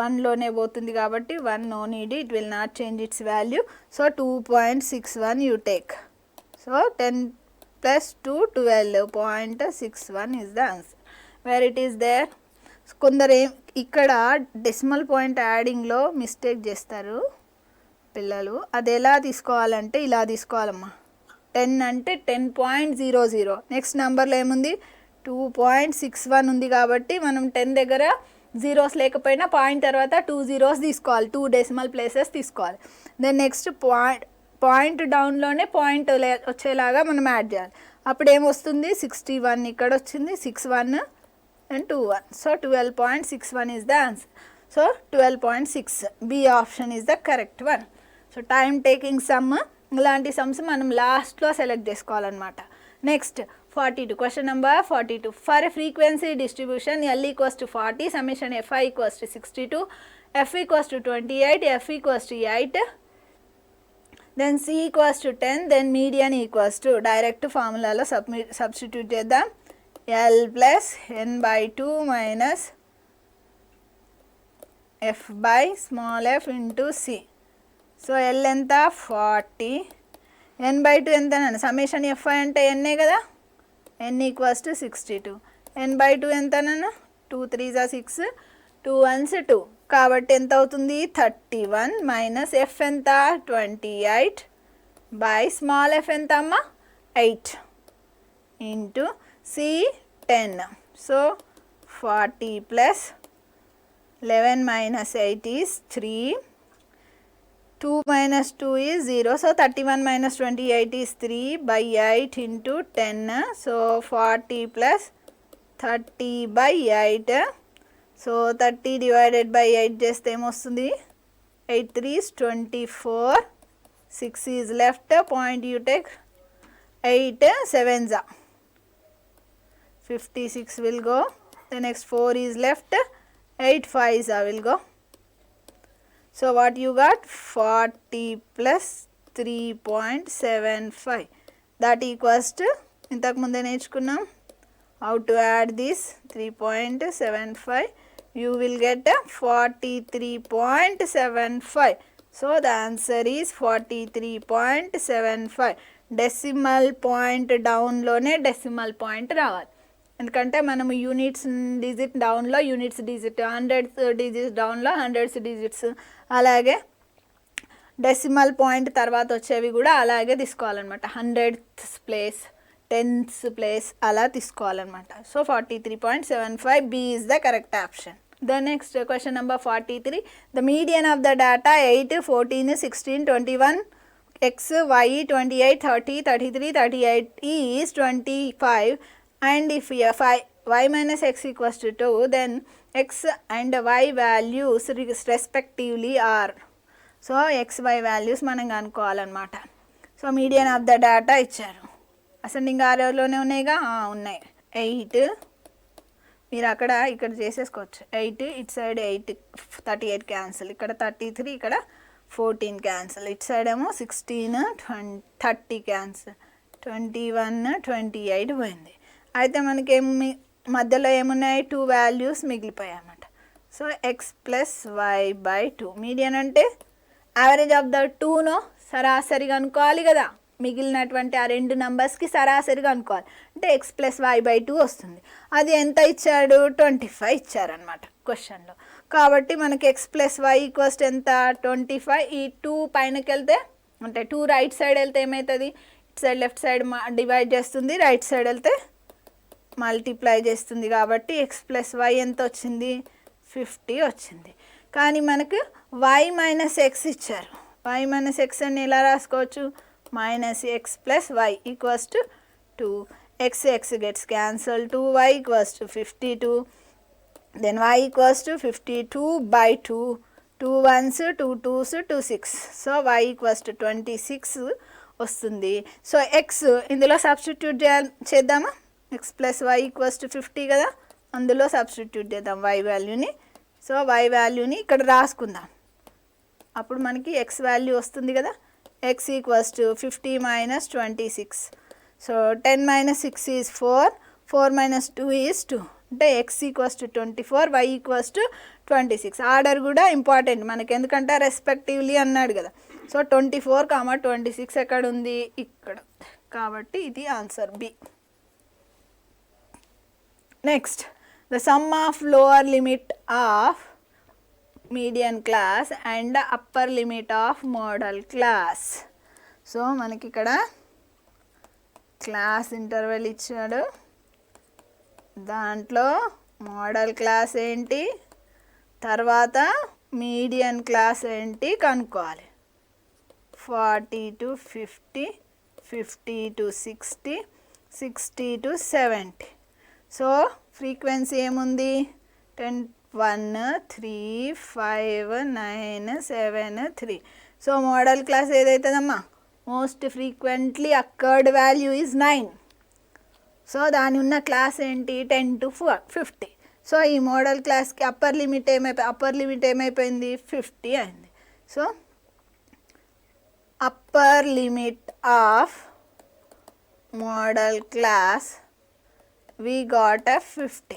1లోనే పోతుంది కాబట్టి 1 no need, it will not change its value. So 2.61 you take. So 10 plus 2 12.61 is the answer. Where it is there? కొందరు ఇక్కడ decimal point యాడింగ్లో mistake చేస్తారు పిల్లలు. అది ఎలా తీసుకోవాలంటే ఇలా తీసుకోవాలమ్మా. 10 అంటే 10.00. నెక్స్ట్ నెంబర్లో ఏముంది? 2.61 ఉంది కాబట్టి మనం 10 దగ్గర జీరోస్ లేకపోయినా పాయింట్ తర్వాత 2 zeros తీసుకోవాలి, 2 డెసిమల్ ప్లేసెస్ తీసుకోవాలి. దెన్ నెక్స్ట్ పాయింట్ డౌన్లోనే పాయింట్ వచ్చేలాగా మనం యాడ్ చేయాలి. అప్పుడు ఏమొస్తుంది? 61 ఇక్కడ వచ్చింది, 61 and 21. So 12.61 is the answer. So 12.6 B option is the correct one. So time taking sum, ఇలాంటి సమ్స్ మనం లాస్ట్లో సెలెక్ట్ చేసుకోవాలన్నమాట. Next 42, question number 42. For frequency distribution L equals to 40, summation Fi equals to 62, F equals to 28, F equals to 8, then C equals to 10, then median equals to, direct ఫార్ములాలో substitute చేద్దాం. L plus n/2 minus F by small f into C. So L ఎంత? 40. n/2 ఎంత? Summation Fi అంటే ఎన్నే కదా, n equals to 62. n/2 ఎంత? 2 3s are 6, 2 1s 2. కాబట్టి ఎంత అవుతుంది? 31 మైనస్ F ఎంత? 28 బై స్మాల్ f ఎంత అమ్మా? 8 into C 10. So 40 plus 11 minus 8 is 3. 2 minus 2 is 0. So 31 minus 28 is 3 by 8 into 10. So 40 plus 30 by 8. So 30 divided by 8 just ఏమొస్తుంది? 8 3 is 24. 6 is left. Point you take. 8 7s. 56 will go. The next 4 is left. 8 5s will go. So what you got 40 plus 3.75 that equals to ఇంతకు ముందే నేర్చుకున్నాం how to add this 3.75 you will get a 43.75 so the answer is 43.75 decimal point డౌన్లోనే decimal point రావాలి ఎందుకంటే మనము units digit డౌన్లో units digit hundreds digits డౌన్లో hundreds digits అలాగే డెసిమల్ పాయింట్ తర్వాత వచ్చేవి కూడా అలాగే తీసుకోవాలన్నమాట హండ్రెడ్స్ ప్లేస్ టెన్స్ ప్లేస్ అలా తీసుకోవాలన్నమాట so 43.75 B is the correct option the next question number 43 the median of the data 8 14 16 21 x y 28 30 33 38 is 25 and if y minus x equals to 2 then x and y values respectively are so xy values మనం కనుక్కోవాలన్నమాట so median of the data ఇచ్చారు ascending ఆరోలోనే ఉన్నాయిగా ఉన్నాయి 8 మీరు ఇక్కడ చేసేసుకోవచ్చు 8 ఇటు సైడ్ 8 38 క్యాన్సిల్ ఇక్కడ 33 ఇక్కడ 14 క్యాన్సిల్ ఇటు సైడ్ ఏమో 16 30 క్యాన్సిల్ 21 28 పోయింది అయితే మనకి మధ్యలో ఏమున్నాయి 2 వాల్యూస్ మిగిలిపోయాయి అన్నమాట so X plus y by 2 median అంటే యావరేజ్ ఆఫ్ ద 2నో సరాసరిగా అనుకోవాలి కదా మిగిలినటువంటి ఆ రెండు నంబర్స్కి సరాసరిగా అనుకోవాలి అంటే ఎక్స్ ప్లస్ వై బై 2 వస్తుంది అది ఎంత ఇచ్చాడు 25 ఇచ్చారనమాట క్వశ్చన్లో కాబట్టి మనకి ఎక్స్ ప్లస్ వై ఈక్వల్స్ ఎంత 25 ఈ 2 పైనకి వెళ్తే అంటే 2 రైట్ సైడ్ వెళ్తే ఏమవుతుంది ఇటు సైడ్ లెఫ్ట్ సైడ్ డివైడ్ చేస్తుంది రైట్ సైడ్ వెళ్తే మల్టిప్లై చేస్తుంది కాబట్టి ఎక్స్ ప్లస్ వై ఎంత వచ్చింది 50 వచ్చింది కానీ మనకు వై మైనస్ ఎక్స్ ఇచ్చారు వై మైనస్ ఎక్స్ అని ఎలా రాసుకోవచ్చు minus x plus y equals to 2 x x gets cancel 2y equals to 52 then y equals to 52 by 2 2 1s 2 2s 2 6 so y equals to 26 వస్తుంది సో x ఇందులో substitute చేద్దామా x plus y equals to 50 కదా అందులో substitute చేద్దాం y వాల్యూని so y వాల్యూని ఇక్కడ రాసుకుందాం అప్పుడు మనకి x వాల్యూ వస్తుంది కదా x equals to 50 minus 26 so 10 minus 6 is 4 minus 2 is 2 అంటే x equals to 24 y equals to 26 order కూడా ఇంపార్టెంట్ మనకి ఎందుకంటే రెస్పెక్టివ్లీ అన్నాడు కదా సో 24, 26 ఎక్కడ ఉంది ఇక్కడ కాబట్టి ఇది answer B next the sum of lower limit of median class and upper limit of modal class so మనకి ఇక్కడ క్లాస్ ఇంటర్వెల్ ఇచ్చాడు దాంట్లో మోడల్ క్లాస్ ఏంటి తర్వాత మీడియన్ క్లాస్ ఏంటి కనుక్కోవాలి 40 to 50 50 to 60 60 to 70 so frequency ఏముంది 10 1 3 5 9 7 3 సో మోడల్ క్లాస్ ఏదైతుందమ్మా most frequently occurred value is 9 so దాని ఉన్న క్లాస్ ఏంటి 10 to 50 సో ఈ మోడల్ క్లాస్కి అప్పర్ లిమిట్ ఏమైపోయింది 50 అయింది so upper limit of modal class we got a 50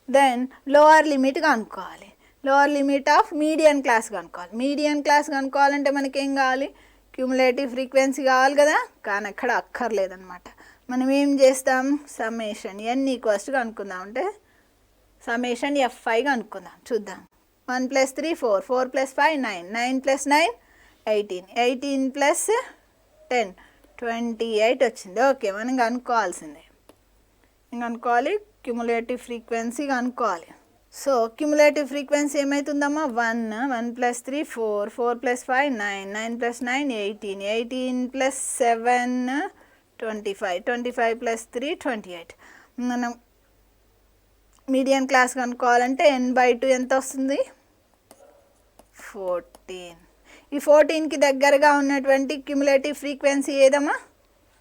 then lower limit కనుక్కోవాలి lower limit of median class కనుక్కోవాలి మీడియన్ క్లాస్ కనుక్కోవాలంటే మనకి ఏం కావాలి క్యూములేటివ్ ఫ్రీక్వెన్సీ కావాలి కదా కానీ అక్కడ అక్కర్లేదన్నమాట మనం ఏం చేస్తాం సమ్మేషన్ n ఈక్వల్స్ కనుక్కుందాం అంటే సమ్మేషన్ f5 కనుక్కుందాం చూద్దాం 1 + 3 4 4 + 5 9 9 + 9 18 18 + 10 28 వచ్చింది ఓకే మనం కనుక్కోవాల్సిందే కనుక్కోవాలి క్యుములేటివ్ ఫ్రీక్వెన్సీ కనుక్కోవాలి సో క్యుములేటివ్ ఫ్రీక్వెన్సీ ఏమవుతుందమ్మా 1 1 + 3 4 4 + 5 9 9 + 9 18 18 + 7 25 25 + 3 28 మనం మీడియన్ క్లాస్ కనుక్కోవాలంటే n/2 ఎంత వస్తుంది 14 ఈ 14కి దగ్గరగా ఉన్నటువంటి క్యుములేటివ్ ఫ్రీక్వెన్సీ ఏదమ్మా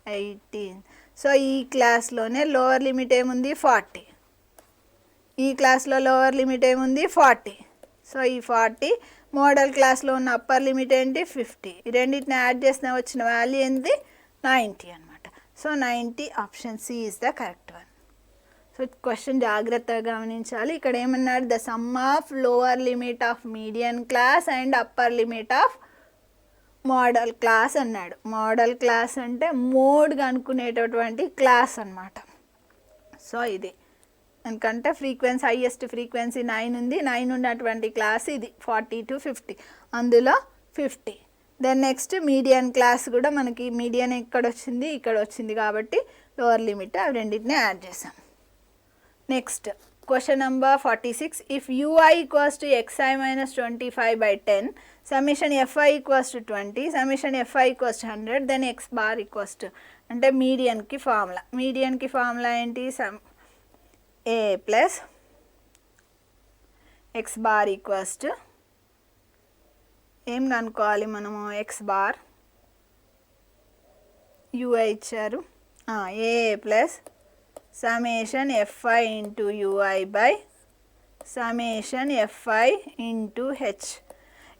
18 సో ఈ క్లాస్లోనే లోవర్ లిమిట్ ఏముంది 40 ఈ క్లాస్లో లోవర్ లిమిట్ ఏముంది 40 సో ఈ 40 మోడల్ క్లాస్లో ఉన్న అప్పర్ లిమిట్ ఏంటి 50, ఈ రెండింటిని యాడ్ చేసిన వచ్చిన వాల్యూ ఏంటి 90 అనమాట. So 90 option C is the correct one. So question జాగ్రత్తగా గమనించాలి. ఇక్కడ ఏమన్నాడు, the sum of lower limit of median class and upper limit of modal class అన్నాడు. మోడల్ క్లాస్ అంటే మోడ్గా అనుకునేటటువంటి క్లాస్ అన్నమాట. సో ఇది ఎందుకంటే ఫ్రీక్వెన్సీ హైయెస్ట్ ఫ్రీక్వెన్సీ 9 ఉంది, 9 ఉన్నటువంటి క్లాస్ ఇది 40 to 50, అందులో 50. దెన్ నెక్స్ట్ మీడియన్ క్లాస్ కూడా మనకి మీడియన్ ఎక్కడ వచ్చింది, ఇక్కడ వచ్చింది కాబట్టి లోవర్ లిమిట్ అవి రెండింటిని యాడ్ చేసాం. Next question number 46, if ui equals to xi minus 25/10 summation fi equals to 20 summation fi equals to 100 then x bar equals to, అంటే మీడియన్కి ఫార్ములా ఏంటి, a plus x bar equals to ఏం కనుక్కోవాలి మనము, x bar ui ఇచ్చారు, a plus summation fi into ui by summation fi into h.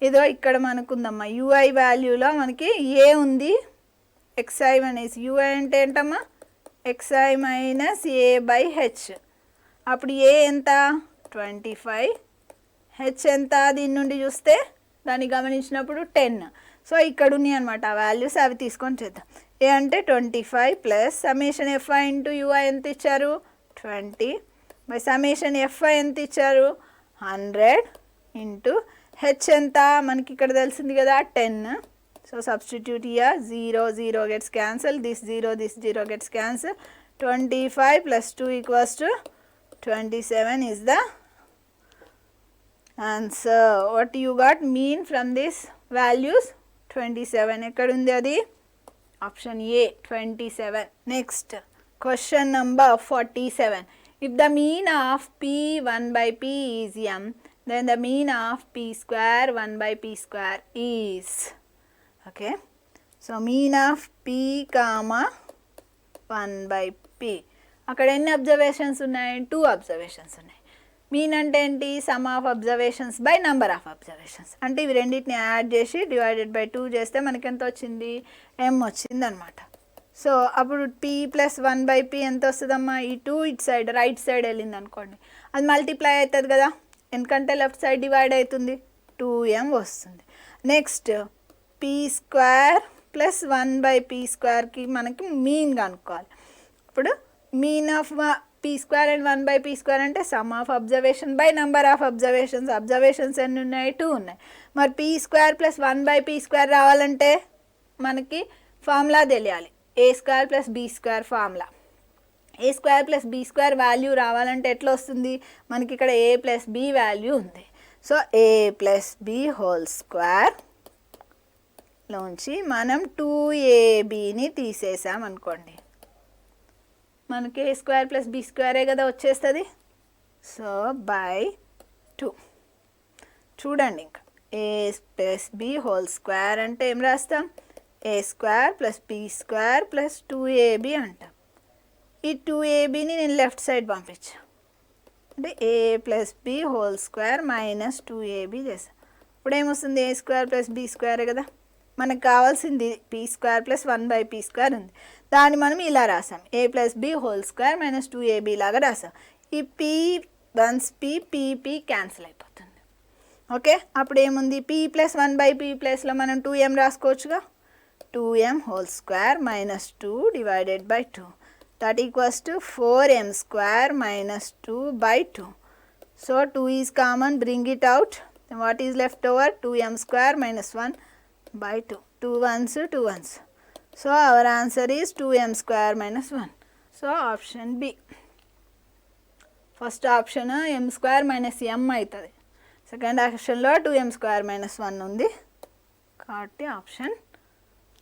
ఇదో ఇక్కడ మనకుందమ్మా ui వాల్యూలో మనకి a ఉంది, xi మైనస్ ui అంటే ఏంటమ్మా xi minus a by h. అప్పుడు a ఎంత 25, h ఎంత దీని నుండి చూస్తే దాన్ని గమనించినప్పుడు 10. సో ఇక్కడ ఉన్నాయి అనమాట ఆ వాల్యూస్, అవి తీసుకొని చేద్దాం. ఏ అంటే 25 plus summation fi into ui ఎంత ఇచ్చారు 20 బై సమ్మేషన్ fi ఎంత ఇచ్చారు 100 ఇంటూ h ఎంత మనకి ఇక్కడ తెలిసింది కదా 10. So substitute year 0 0 gets cancel, this 0 gets cancel, 25 plus 2 equals to 27 is the answer. What you got mean from these values 27. ఎక్కడ ఉంది అది, option A 27. Next question number 47, if the mean of p 1/p is m then the mean of p square 1/p square is, okay, so mean of p comma 1/p. అక్కడ ఎన్ని observations ఉన్నాయి, 2 observations ఉన్నాయి. Mean అంటే ఏంటి, some of observations by number of observations, అంటే ఇవి రెండింటిని add చేసి డివైడెడ్ బై 2 చేస్తే మనకి ఎంత వచ్చింది, m వచ్చింది అనమాట. సో అప్పుడు p ప్లస్ 1/p ఎంత వస్తుందమ్మా, ఈ 2 ఇటు సైడ్ రైట్ సైడ్ వెళ్ళింది అనుకోండి, అది మల్టిప్లై అవుతుంది కదా, ఎందుకంటే లెఫ్ట్ సైడ్ డివైడ్ అవుతుంది, 2m వస్తుంది. Next p square plus 1/p స్క్వేర్కి మనకి మీన్ కనుక్కోవాలి. ఇప్పుడు mean of p square and 1/p square అంటే sum of observation by number of observations. Observations ఎన్ని ఉన్నాయి, 2 ఉన్నాయి. మరి p square plus 1/p square రావాలంటే మనకి ఫార్ములా తెలియాలి, a square plus b square formula. a square plus b square value రావాలంటే ఎట్లా వస్తుంది, మనకి ఇక్కడ a ప్లస్ b వాల్యూ ఉంది. So a plus b whole square లోంచి మనం 2abని తీసేసాం అనుకోండి, మనకి ఏ స్క్వేర్ ప్లస్ బి స్క్వేరే కదా వచ్చేస్తుంది. సో బై 2 చూడండి, ఇంకా A plus B whole square అంటే ఏం రాస్తాం, A square plus B square plus 2ab అంటాం. ఈ 2abని నేను లెఫ్ట్ సైడ్ పంపించాను, అంటే A plus B whole square minus 2ab చేసాం. ఇప్పుడు ఏమొస్తుంది, ఏ స్క్వేర్ ప్లస్ బి స్క్వేరే కదా, మనకు కావాల్సింది p square plus 1/p square ఉంది, దాన్ని మనం ఇలా రాసాం, a plus B whole square minus 2ab లాగా రాసాం. ఈ p వన్స్ p క్యాన్సిల్ అయిపోతుంది. ఓకే, అప్పుడు ఏముంది, p ప్లస్ 1/p ప్లస్లో మనం 2m రాసుకోవచ్చుగా, 2m whole square minus 2 divided by 2 that equals to 4m square minus 2/2. So 2 is common, bring it out, what is left over 2m square minus 1/2, 2 ones 2 ones. So our answer is 2m square minus 1. So option B. First option m square minus m అవుతుంది, second ఆప్షన్లో 2m square minus 1 ఉంది, కాబట్టి option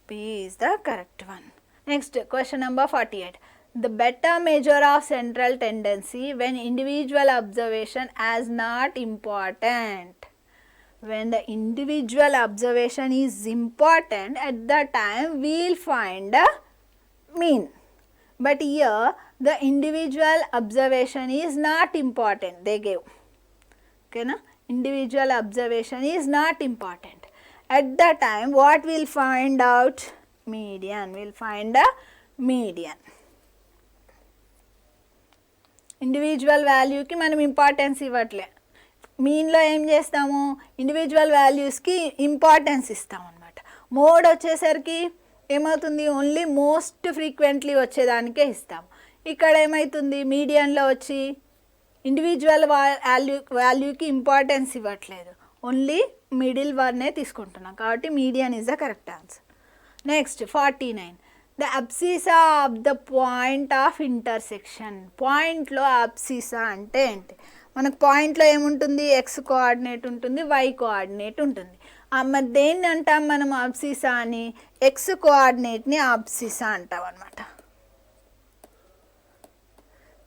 B is the correct one. Next question number 48. The beta measure of central tendency when individual observation as not important. When the individual observation is important, at the time we will find the mean. But here the individual observation is not important, they gave. Okay na? individual observation is not important. At that time, what we'll find out? Median. We'll find a median. Individual వాల్యూకి మనం importance ఇవ్వట్లే. మీన్లో ఏం చేస్తాము, individual వాల్యూస్కి importance ఇస్తాం అనమాట. Mode వచ్చేసరికి ఏమవుతుంది, only most frequently వచ్చేదానికే ఇస్తాం. ఇక్కడ ఏమవుతుంది, మీడియన్లో వచ్చి ఇండివిజువల్ వాల్యూకి ఇంపార్టెన్స్ ఇవ్వట్లేదు, ఓన్లీ మిడిల్ వన్నే తీసుకుంటున్నాం. కాబట్టి median is the correct answer. Next 49. The abscissa of the point of intersection. పాయింట్లో అబ్సిసా అంటే ఏంటి? మనకు పాయింట్లో ఏముంటుంది, ఎక్స్ కోఆర్డినేట్ ఉంటుంది, వై కోఆర్డినేట్ ఉంటుంది. మరి దేన్ని అంటాం మనం అబ్సిసా అని? ఎక్స్ కోఆర్డినేట్ని అబ్సిసా అంటాం అనమాట.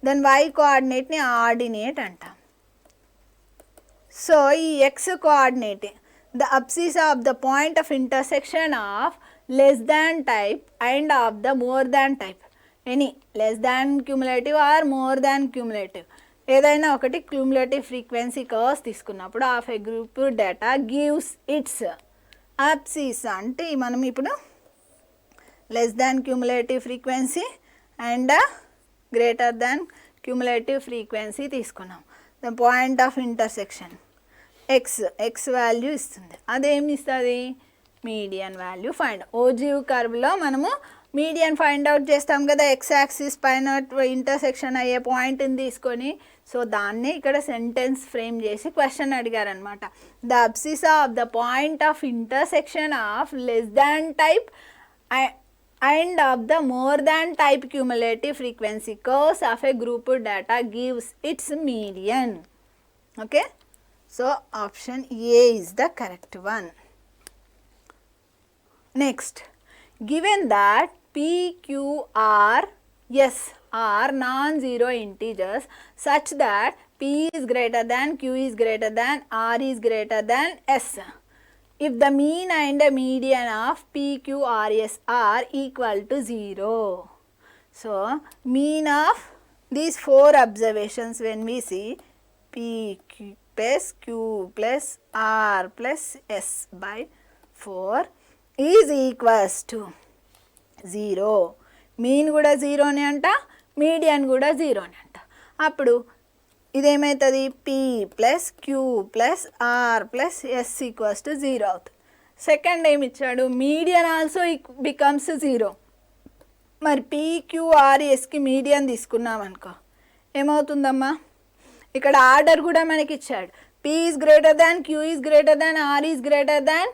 దెన్ వై కోఆర్డినేట్ని ఆర్డినేట్ అంటాం. సో ఈ X coordinate the abscissa of the point of intersection of less than type and of the more than type. Any less than cumulative or more than cumulative, ఏదైనా ఒకటి cumulative frequency curves తీసుకున్నప్పుడు of a group data gives its abscissa. అంటే మనం ఇప్పుడు less than cumulative frequency and greater than cumulative frequency తీసుకున్నాం. The point of intersection X value ఇస్తుంది. అదేమి ఇస్తుంది, మీడియన్ వాల్యూ ఫైండ్. ఓజీవ్ కర్వ్లో మనము మీడియన్ ఫైండ్ అవుట్ చేస్తాం కదా, ఎక్స్ యాక్సిస్ పైన ఇంటర్సెక్షన్ అయ్యే పాయింట్ని తీసుకొని. సో దాన్నే ఇక్కడ సెంటెన్స్ ఫ్రేమ్ చేసి క్వశ్చన్ అడిగారనమాట. The abscissa of the point of intersection of less than type and of the more than type cumulative frequency curves of a group data gives its median. Okay, so option A is the correct one. Next, given that P, Q, R, S are non-zero integers such that P is greater than, Q is greater than, R is greater than S. If the mean and the median of P, Q, R, S are equal to 0. So, mean of these four observations when we see P plus Q plus R plus S by 4 is equals to 0. Mean కూడా జీరోనే అంట, median కూడా జీరోనే అంట. అప్పుడు ఇదేమవుతుంది, P plus Q plus R plus S equals to 0 అవుతుంది. Second ఏమి ఇచ్చాడు, మీడియన్ ఆల్సో బికమ్స్ 0. మరి పీ క్యూ ఆర్ ఎస్కి మీడియన్ తీసుకున్నాం అనుకో ఏమవుతుందమ్మా, ఇక్కడ ఆర్డర్ కూడా మనకి ఇచ్చాడు. P is greater than, q is greater than, r is greater than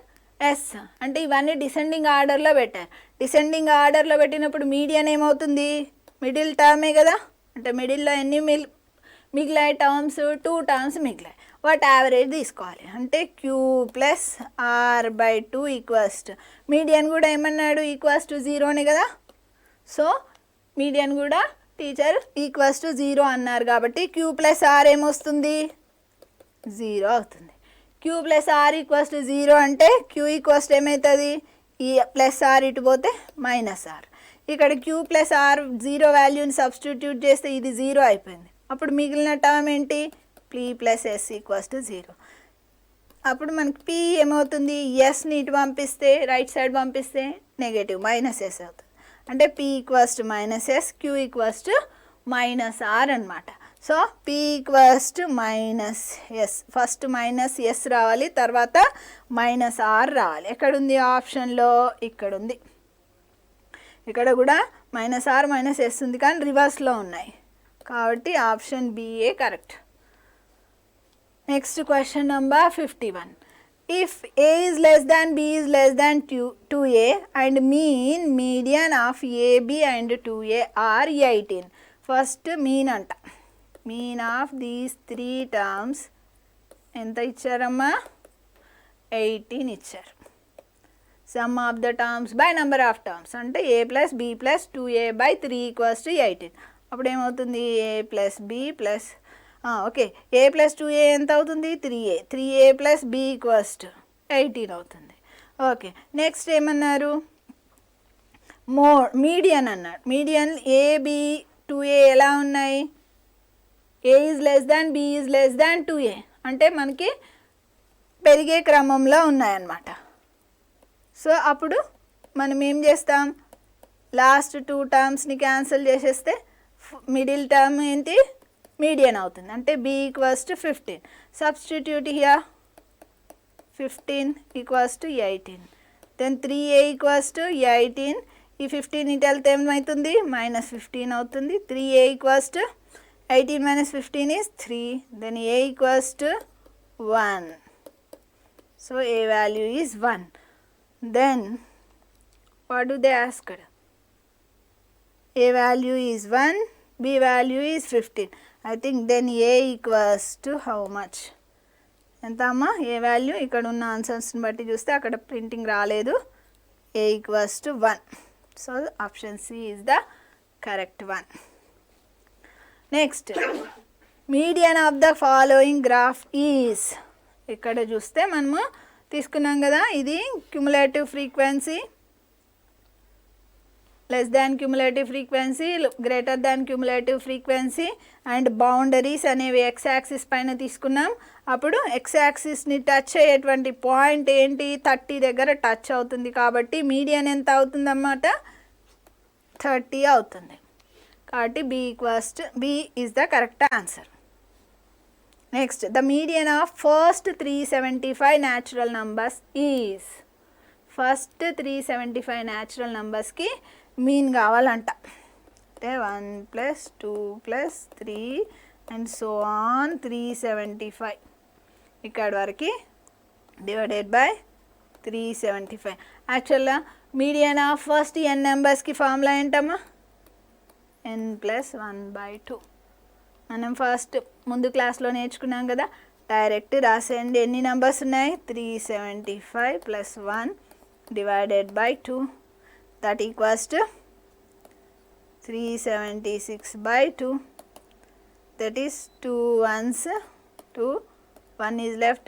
s. అంటే ఇవన్నీ డిసెండింగ్ ఆర్డర్లో పెట్టారు. డిసెండింగ్ ఆర్డర్లో పెట్టినప్పుడు మీడియన్ ఏమవుతుంది, మిడిల్ టర్మే కదా. అంటే మిడిల్లో ఎన్ని మిగిలాయి టర్మ్స్, 2 టర్మ్స్ మిగిలాయి. వాటి యావరేజ్ తీసుకోవాలి. అంటే q plus r by 2 equals to, median కూడా ఏమన్నాడు, ఈక్వల్స్ టు 0నే కదా. సో మీడియన్ కూడా టీచర్ ఈక్వల్స్ టు 0 అన్నారు కాబట్టి క్యూ ప్లస్ ఆర్ ఏమొస్తుంది, 0 అవుతుంది. Q plus r equals to 0 అంటే క్యూ ఈక్వల్స్ ఏమవుతుంది, ఈ ప్లస్ ఆర్ ఇటు పోతే మైనస్ ఆర్. ఇక్కడ క్యూ ప్లస్ ఆర్ 0 వాల్యూని సబ్స్టిట్యూట్ చేస్తే ఇది 0 అయిపోయింది. అప్పుడు మిగిలిన టర్మ్ ఏంటి, P plus S equals to 0. అప్పుడు మనకి పీ ఏమవుతుంది, ఎస్ని ఇటు పంపిస్తే రైట్ సైడ్ పంపిస్తే నెగటివ్ మైనస్ ఎస్ అవుతుంది. అంటే P equals to minus S, Q equals to minus R అనమాట. So P equals to minus S, first minus S రావాలి, తర్వాత మైనస్ ఆర్ రావాలి. ఎక్కడుంది ఆప్షన్లో, ఇక్కడ ఉంది. ఇక్కడ కూడా మైనస్ ఆర్ మైనస్ ఎస్ ఉంది కానీ రివర్స్లో ఉన్నాయి కాబట్టి option B a correct. Next question number 51. If A is less than B is less than 2A and median of AB and 2A are 18. First mean అంట. మీన్ ఆఫ్ దీస్ 3 టర్మ్స్ ఎంత ఇచ్చారమ్మా, 18 ఇచ్చారు. Some of the terms by number of terms అంటే A plus B plus 2A by 3 equals to 18. అప్పుడు ఏమవుతుంది, A plus B plus okay A plus 2A ఎంత అవుతుంది, 3A. 3A plus B equals to 18 అవుతుంది. Okay next ఏమన్నారు, median అన్నాడు. Median AB 2A ఎలా ఉన్నాయి, A is less than B is less than 2A అంటే మనకి పెరిగే క్రమంలో ఉన్నాయన్నమాట. సో అప్పుడు మనం ఏం చేస్తాం, లాస్ట్ 2 టర్మ్స్ని క్యాన్సిల్ చేసేస్తే మిడిల్ టర్మ్ ఏంటి, మీడియన్ అవుతుంది. అంటే b equals to 15. Substitute here 15 equals to 18. దెన్ 3a ఈక్వల్స్ టు 18. ఈ 15 ఇటు వెళ్తే ఏమవుతుంది, -15 అవుతుంది. 3a equals to 18 minus 15 is 3. Then a equals to 1. So a value is 1. Then what do they ask? A value is 1, b value is 15. I think then a equals to how much? ఎంత అమ్మా ఏ value, ఇక్కడ ఉన్న ఆన్సర్స్ని బట్టి చూస్తే అక్కడ printing రాలేదు. a equals to 1. So option C is the correct one. Next median of the following graph is, ఇక్కడ చూస్తే మనము తీసుకున్నాం కదా, ఇది cumulative frequency, less than cumulative frequency, greater than cumulative frequency and boundaries అనేవి ఎక్స్ యాక్సిస్ పైన తీసుకున్నాం. అప్పుడు ఎక్స్ యాక్సిస్ని టచ్ అయ్యేటువంటి పాయింట్ ఏంటి, 30 దగ్గర టచ్ అవుతుంది. కాబట్టి మీడియన్ ఎంత అవుతుంది అన్నమాట, 30 అవుతుంది. కాబట్టి b is the correct answer. Next, the median of first 375 natural numbers is, first 375 natural numbers ki mean కావాలంట. అంటే 1 + 2 + 3 and so on 375 ఇక్కడ వరకు డివైడెడ్ బై 375. యాక్చువల్గా మీడియన్ ఆఫ్ ఫస్ట్ n నెంబర్స్కి ఫార్ములా ఏంటమ్మా, n + 1/2. మనం ఫస్ట్ ముందు క్లాస్లో నేర్చుకున్నాం కదా, డైరెక్ట్ రాసేయండి. ఎన్ని నెంబర్స్ ఉన్నాయి, 375 + 1 divided by 2, that equals to 376/2. That is 2 ones 2, 1 is left,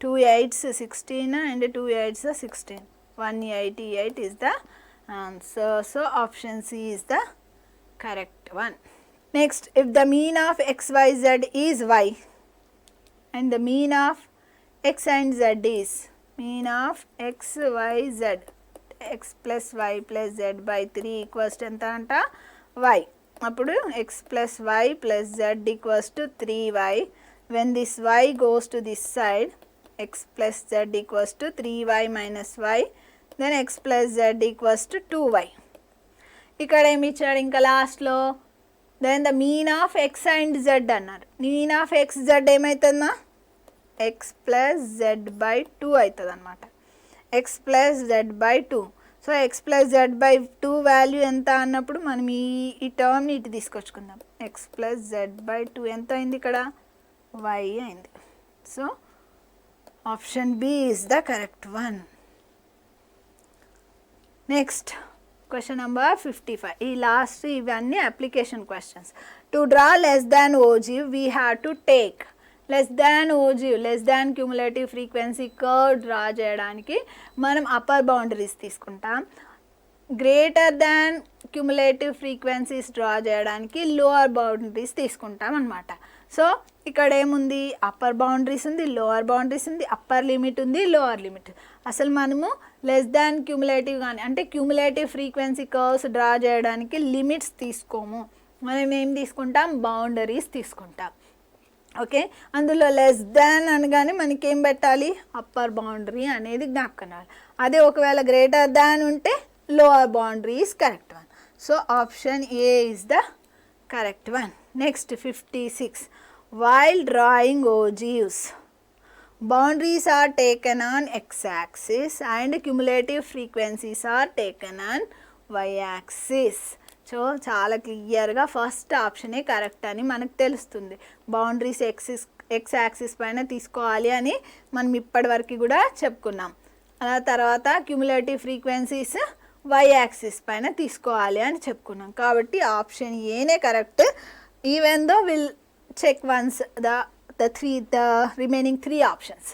2 8s 16 and 2 8s 16, 188 is the answer. So option C is the correct one. Next, if the mean of xyz is y and the mean of x and z is, mean of xyz, x plus y plus z by 3 equals to ఎంత అంట, y. అప్పుడు x plus y plus z equals to 3y. when this y goes to this side, x plus z equals to 3y minus y, then x plus z equals to 2y. ఇక్కడ ఏమి ఇచ్చాడు ఇంకా లాస్ట్లో, then the mean of X and Z అన్నారు. Mean of X Z ఏమవుతుందా, X plus Z by 2 అవుతుంది అనమాట. X plus Z by 2. So X plus Z by 2 value ఎంత అన్నప్పుడు మనం ఈ టర్మ్ని ఇటు తీసుకొచ్చుకుందాం. ఎక్స్ ప్లస్ జెడ్ బై 2 ఎంత అయింది, ఇక్కడ y అయింది. So option B is the correct one. Next question number 55. ఈ లాస్ట్ ఇవన్నీ application questions. To draw less than ogive we have to take, less than ogive, less than cumulative frequency curve draw చేయడానికి మనం upper boundaries తీసుకుంటాం. Greater than cumulative frequencies draw చేయడానికి lower boundaries తీసుకుంటాం అన్నమాట. So ఇక్కడ ఏముంది, upper boundaries ఉంది, lower boundaries ఉంది, అప్పర్ లిమిట్ ఉంది, లోవర్ లిమిట్. అసలు మనము లెస్ దాన్ క్యుములేటివ్ కానీ అంటే క్యుములేటివ్ ఫ్రీక్వెన్సీ కర్వ్స్ డ్రా చేయడానికి లిమిట్స్ తీసుకోము, మనం ఏం తీసుకుంటాం, బౌండరీస్ తీసుకుంటాం. ఓకే, అందులో లెస్ దాన్ అనగానే మనకి ఏం పెట్టాలి, అప్పర్ బౌండరీ అనేది జ్ఞాపకం రావాలి. అదే ఒకవేళ గ్రేటర్ దాన్ ఉంటే lower boundary is correct one. So option A is the correct one. Next 56. While drawing ogives, boundaries are taken on x-axis and cumulative frequencies are taken on y-axis. So చాలా క్లియర్గా first ఆప్షనే correct అని మనకు తెలుస్తుంది. Boundaries X axis పైన తీసుకోవాలి అని మనం ఇప్పటివరకు కూడా చెప్పుకున్నాం. అలా తర్వాత క్యుములేటివ్ ఫ్రీక్వెన్సీస్ వై యాక్సిస్ పైన తీసుకోవాలి అని చెప్పుకున్నాం. కాబట్టి ఆప్షన్ ఏనే correct. Even though will check once the remaining 3 options.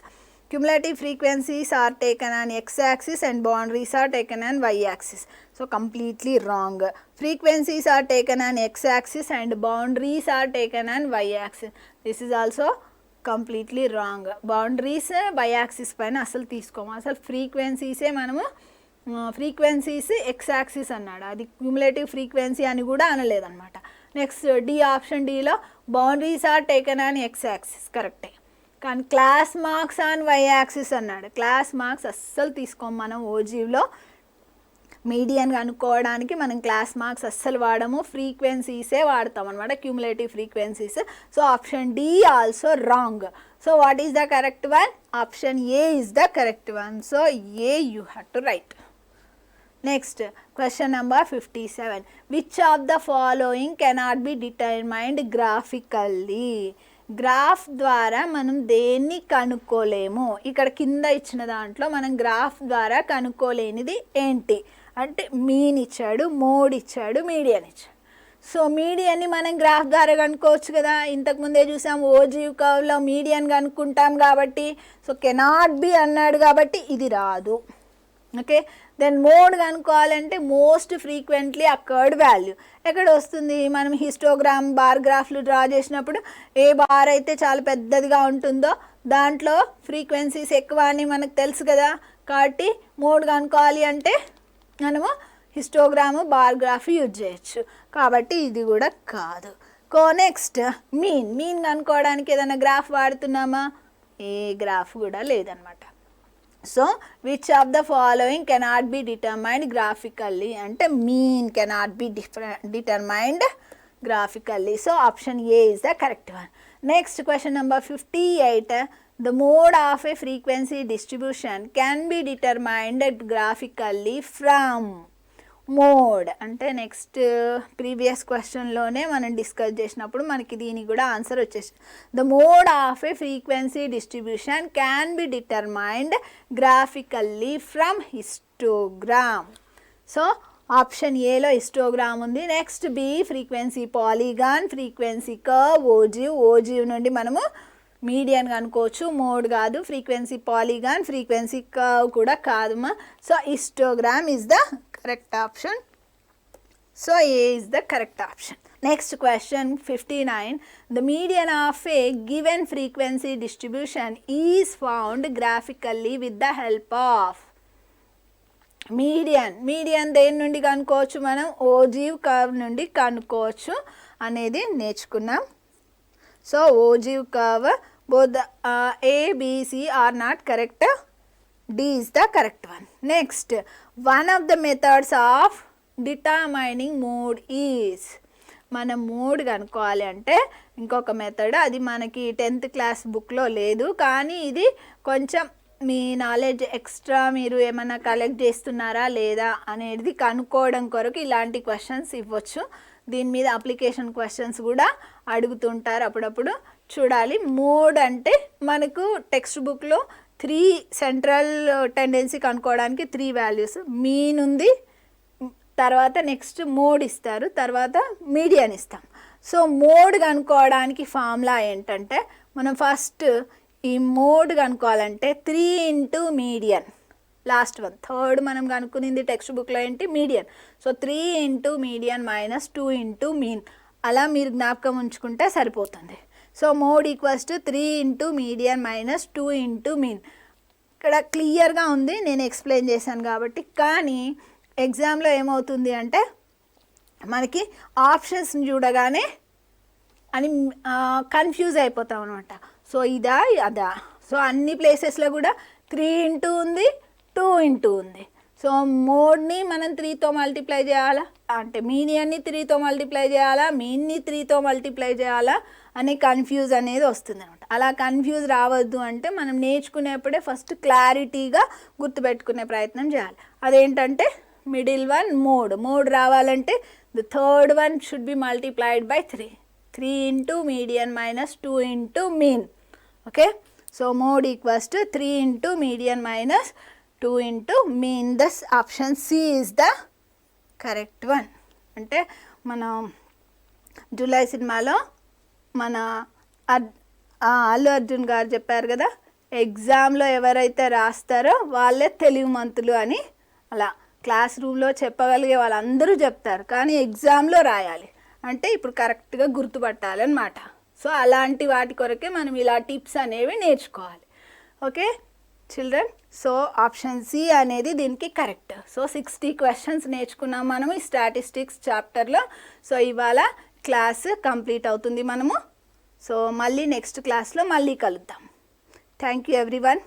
Cumulative frequencies are taken on x-axis and boundaries are taken on y-axis. So completely wrong. Frequencies are taken on x-axis and boundaries are taken on y-axis. This is also completely wrong. Boundaries by axis పైన అసలు తీసుకోము. అసలు ఫ్రీక్వెన్సీసే మనము frequencies X axis అన్నాడు, అది cumulative frequency అని కూడా అనలేదన్నమాట. నెక్స్ట్ డి, ఆప్షన్ డిలో boundaries are taken on X axis కరెక్టే, కానీ class marks on Y axis అన్నాడు. క్లాస్ మార్క్స్ అస్సలు తీసుకోము మనం ఓజీవ్లో. మీడియన్ కనుక్కోవడానికి మనం క్లాస్ మార్క్స్ అస్సలు వాడము, ఫ్రీక్వెన్సీసే వాడతాం అనమాట, cumulative frequencies. So option D also wrong. So what is the correct one? Option A is the correct one. So A you have to write. Next question number 57. Which of the following cannot be determined graphically? Graph ద్వారా మనం దేన్ని కనుక్కోలేము. ఇక్కడ కింద ఇచ్చిన దాంట్లో మనం graph ద్వారా కనుక్కోలేనిది ఏంటి అంటే మీన్ ఇచ్చాడు, మోడ్ ఇచ్చాడు, మీడియన్ ఇచ్చాడు. సో మీడియన్ని మనం గ్రాఫ్ ద్వారా కనుక్కోవచ్చు కదా, ఇంతకుముందే చూసాం ఓజీవ్ కర్వ్లో మీడియన్ కనుక్కుంటాం కాబట్టి. సో కెనాట్ బి అన్నాడు కాబట్టి ఇది రాదు. ఓకే, దెన్ మోడ్ కనుక్కోవాలంటే మోస్ట్ ఫ్రీక్వెంట్లీ అకర్డ్ వాల్యూ ఎక్కడ వస్తుంది? మనం హిస్టోగ్రామ్ బార్ గ్రాఫ్లు డ్రా చేసినప్పుడు ఏ బార్ అయితే చాలా పెద్దదిగా ఉంటుందో దాంట్లో ఫ్రీక్వెన్సీస్ ఎక్కువ అని మనకు తెలుసు కదా. కాబట్టి మోడ్ కనుక్కోవాలి అంటే మనము హిస్టోగ్రాము బార్ గ్రాఫ్ యూజ్ చేయొచ్చు, కాబట్టి ఇది కూడా కాదు. నెక్స్ట్ మీన్ కనుక్కోవడానికి ఏదైనా గ్రాఫ్ వాడుతున్నామా? ఏ గ్రాఫ్ కూడా లేదనమాట. So which of the following cannot be determined graphically అంటే mean cannot be determined graphically. So option A is the correct one. Next question number 58. The mode of a frequency distribution can be determined graphically from mode అంటే next previous క్వశ్చన్లోనే మనం discuss చేసినప్పుడు మనకి దీనికి కూడా answer వచ్చేసి the mode of a frequency distribution can be determined graphically from histogram. So option ఏలో histogram ఉంది. Next B frequency polygon, frequency curve, ogive నుండి మనము మీడియన్ కనుక్కోవచ్చు, మోడ్ కాదు. ఫ్రీక్వెన్సీ పాలిగాన్, ఫ్రీక్వెన్సీ కర్వ్ కూడా కాదుమా. So histogram is the correct option. So A is the correct option. Next question 59. The median of a given frequency distribution is found graphically with the help of median దేని నుండి కనుక్కోవచ్చు మనం? Ogive curve నుండి కనుక్కోవచ్చు అనేది నేర్చుకున్నాం. So ogive curve both ABC are not correct. D is the correct one. Next, one of the methods of determining mode is మనం mode కనుక్కోవాలి అంటే ఇంకొక మెథడ్, అది మనకి 10th క్లాస్ బుక్లో లేదు, కానీ ఇది కొంచెం మీ నాలెడ్జ్ ఎక్స్ట్రా మీరు ఏమైనా కలెక్ట్ చేస్తున్నారా లేదా అనేది కనుక్కోవడం కొరకు ఇలాంటి క్వశ్చన్స్ ఇవ్వచ్చు. దీని మీద అప్లికేషన్ క్వశ్చన్స్ కూడా అడుగుతుంటారు అప్పుడప్పుడు, చూడాలి. మోడ్ అంటే మనకు టెక్స్ట్ బుక్లో 3 సెంట్రల్ టెండెన్సీ కనుక్కోవడానికి 3 వాల్యూస్, మీన్ ఉంది, తర్వాత నెక్స్ట్ మోడ్ ఇస్తారు, తర్వాత మీడియన్ ఇస్తాం. సో మోడ్ కనుక్కోవడానికి ఫార్ములా ఏంటంటే మనం ఫస్ట్ ఈ మోడ్ కనుక్కోవాలంటే 3 into median, last one third మనం కనుక్కునింది టెక్స్ట్ బుక్లో ఏంటి? Median. So 3 into median minus 2 into mean, అలా మీరు జ్ఞాపకం ఉంచుకుంటే సరిపోతుంది. So mode equals to 3 into median minus 2 into mean. ఇక్కడ క్లియర్గా ఉంది, నేను ఎక్స్ప్లెయిన్ చేశాను కాబట్టి. కానీ ఎగ్జామ్లో ఏమవుతుంది అంటే మనకి ఆప్షన్స్ చూడగానే అని కన్ఫ్యూజ్ అయిపోతాం అనమాట. సో ఇదా అదా. సో అన్ని ప్లేసెస్లో కూడా 3 ఇంటూ ఉంది, 2 ఇంటూ ఉంది. సో మోడ్ని మనం 3తో మల్టిప్లై చేయాలా అంటే మీడియన్ని 3తో మల్టిప్లై చేయాలా, మీన్ని 3తో మల్టిప్లై చేయాలా అని కన్ఫ్యూజ్ అనేది వస్తుంది అనమాట. అలా కన్ఫ్యూజ్ రావద్దు అంటే మనం నేర్చుకునేప్పుడే ఫస్ట్ క్లారిటీగా గుర్తుపెట్టుకునే ప్రయత్నం చేయాలి. అదేంటంటే మిడిల్ వన్ మోడ్ రావాలంటే the third one should be multiplied by 3 into median minus 2 into mean. Okay, so mode equals to 3 into median minus 2 into mean. Thus option C is the correct one. అంటే మనం July సినిమాలో మన అల్లు అర్జున్ గారు చెప్పారు కదా, ఎగ్జామ్లో ఎవరైతే రాస్తారో వాళ్ళే తెలివిమంతులు అని. అలా క్లాస్ రూమ్లో చెప్పగలిగే వాళ్ళందరూ చెప్తారు, కానీ ఎగ్జామ్లో రాయాలి అంటే ఇప్పుడు కరెక్ట్గా గుర్తుపట్టాలి అన్నమాట. సో అలాంటి వాటి కొరకే మనం ఇలా టిప్స్ అనేవి నేర్చుకోవాలి. Okay children, so option C అనేది దీనికి కరెక్ట్. సో 60 క్వశ్చన్స్ నేర్చుకున్నాం మనము ఈ స్టాటిస్టిక్స్ చాప్టర్లో. సో ఇవాళ క్లాస్ కంప్లీట్ అవుతుంది మనము. సో మళ్ళీ నెక్స్ట్ క్లాస్లో మళ్ళీ కలుద్దాం. Thank you everyone.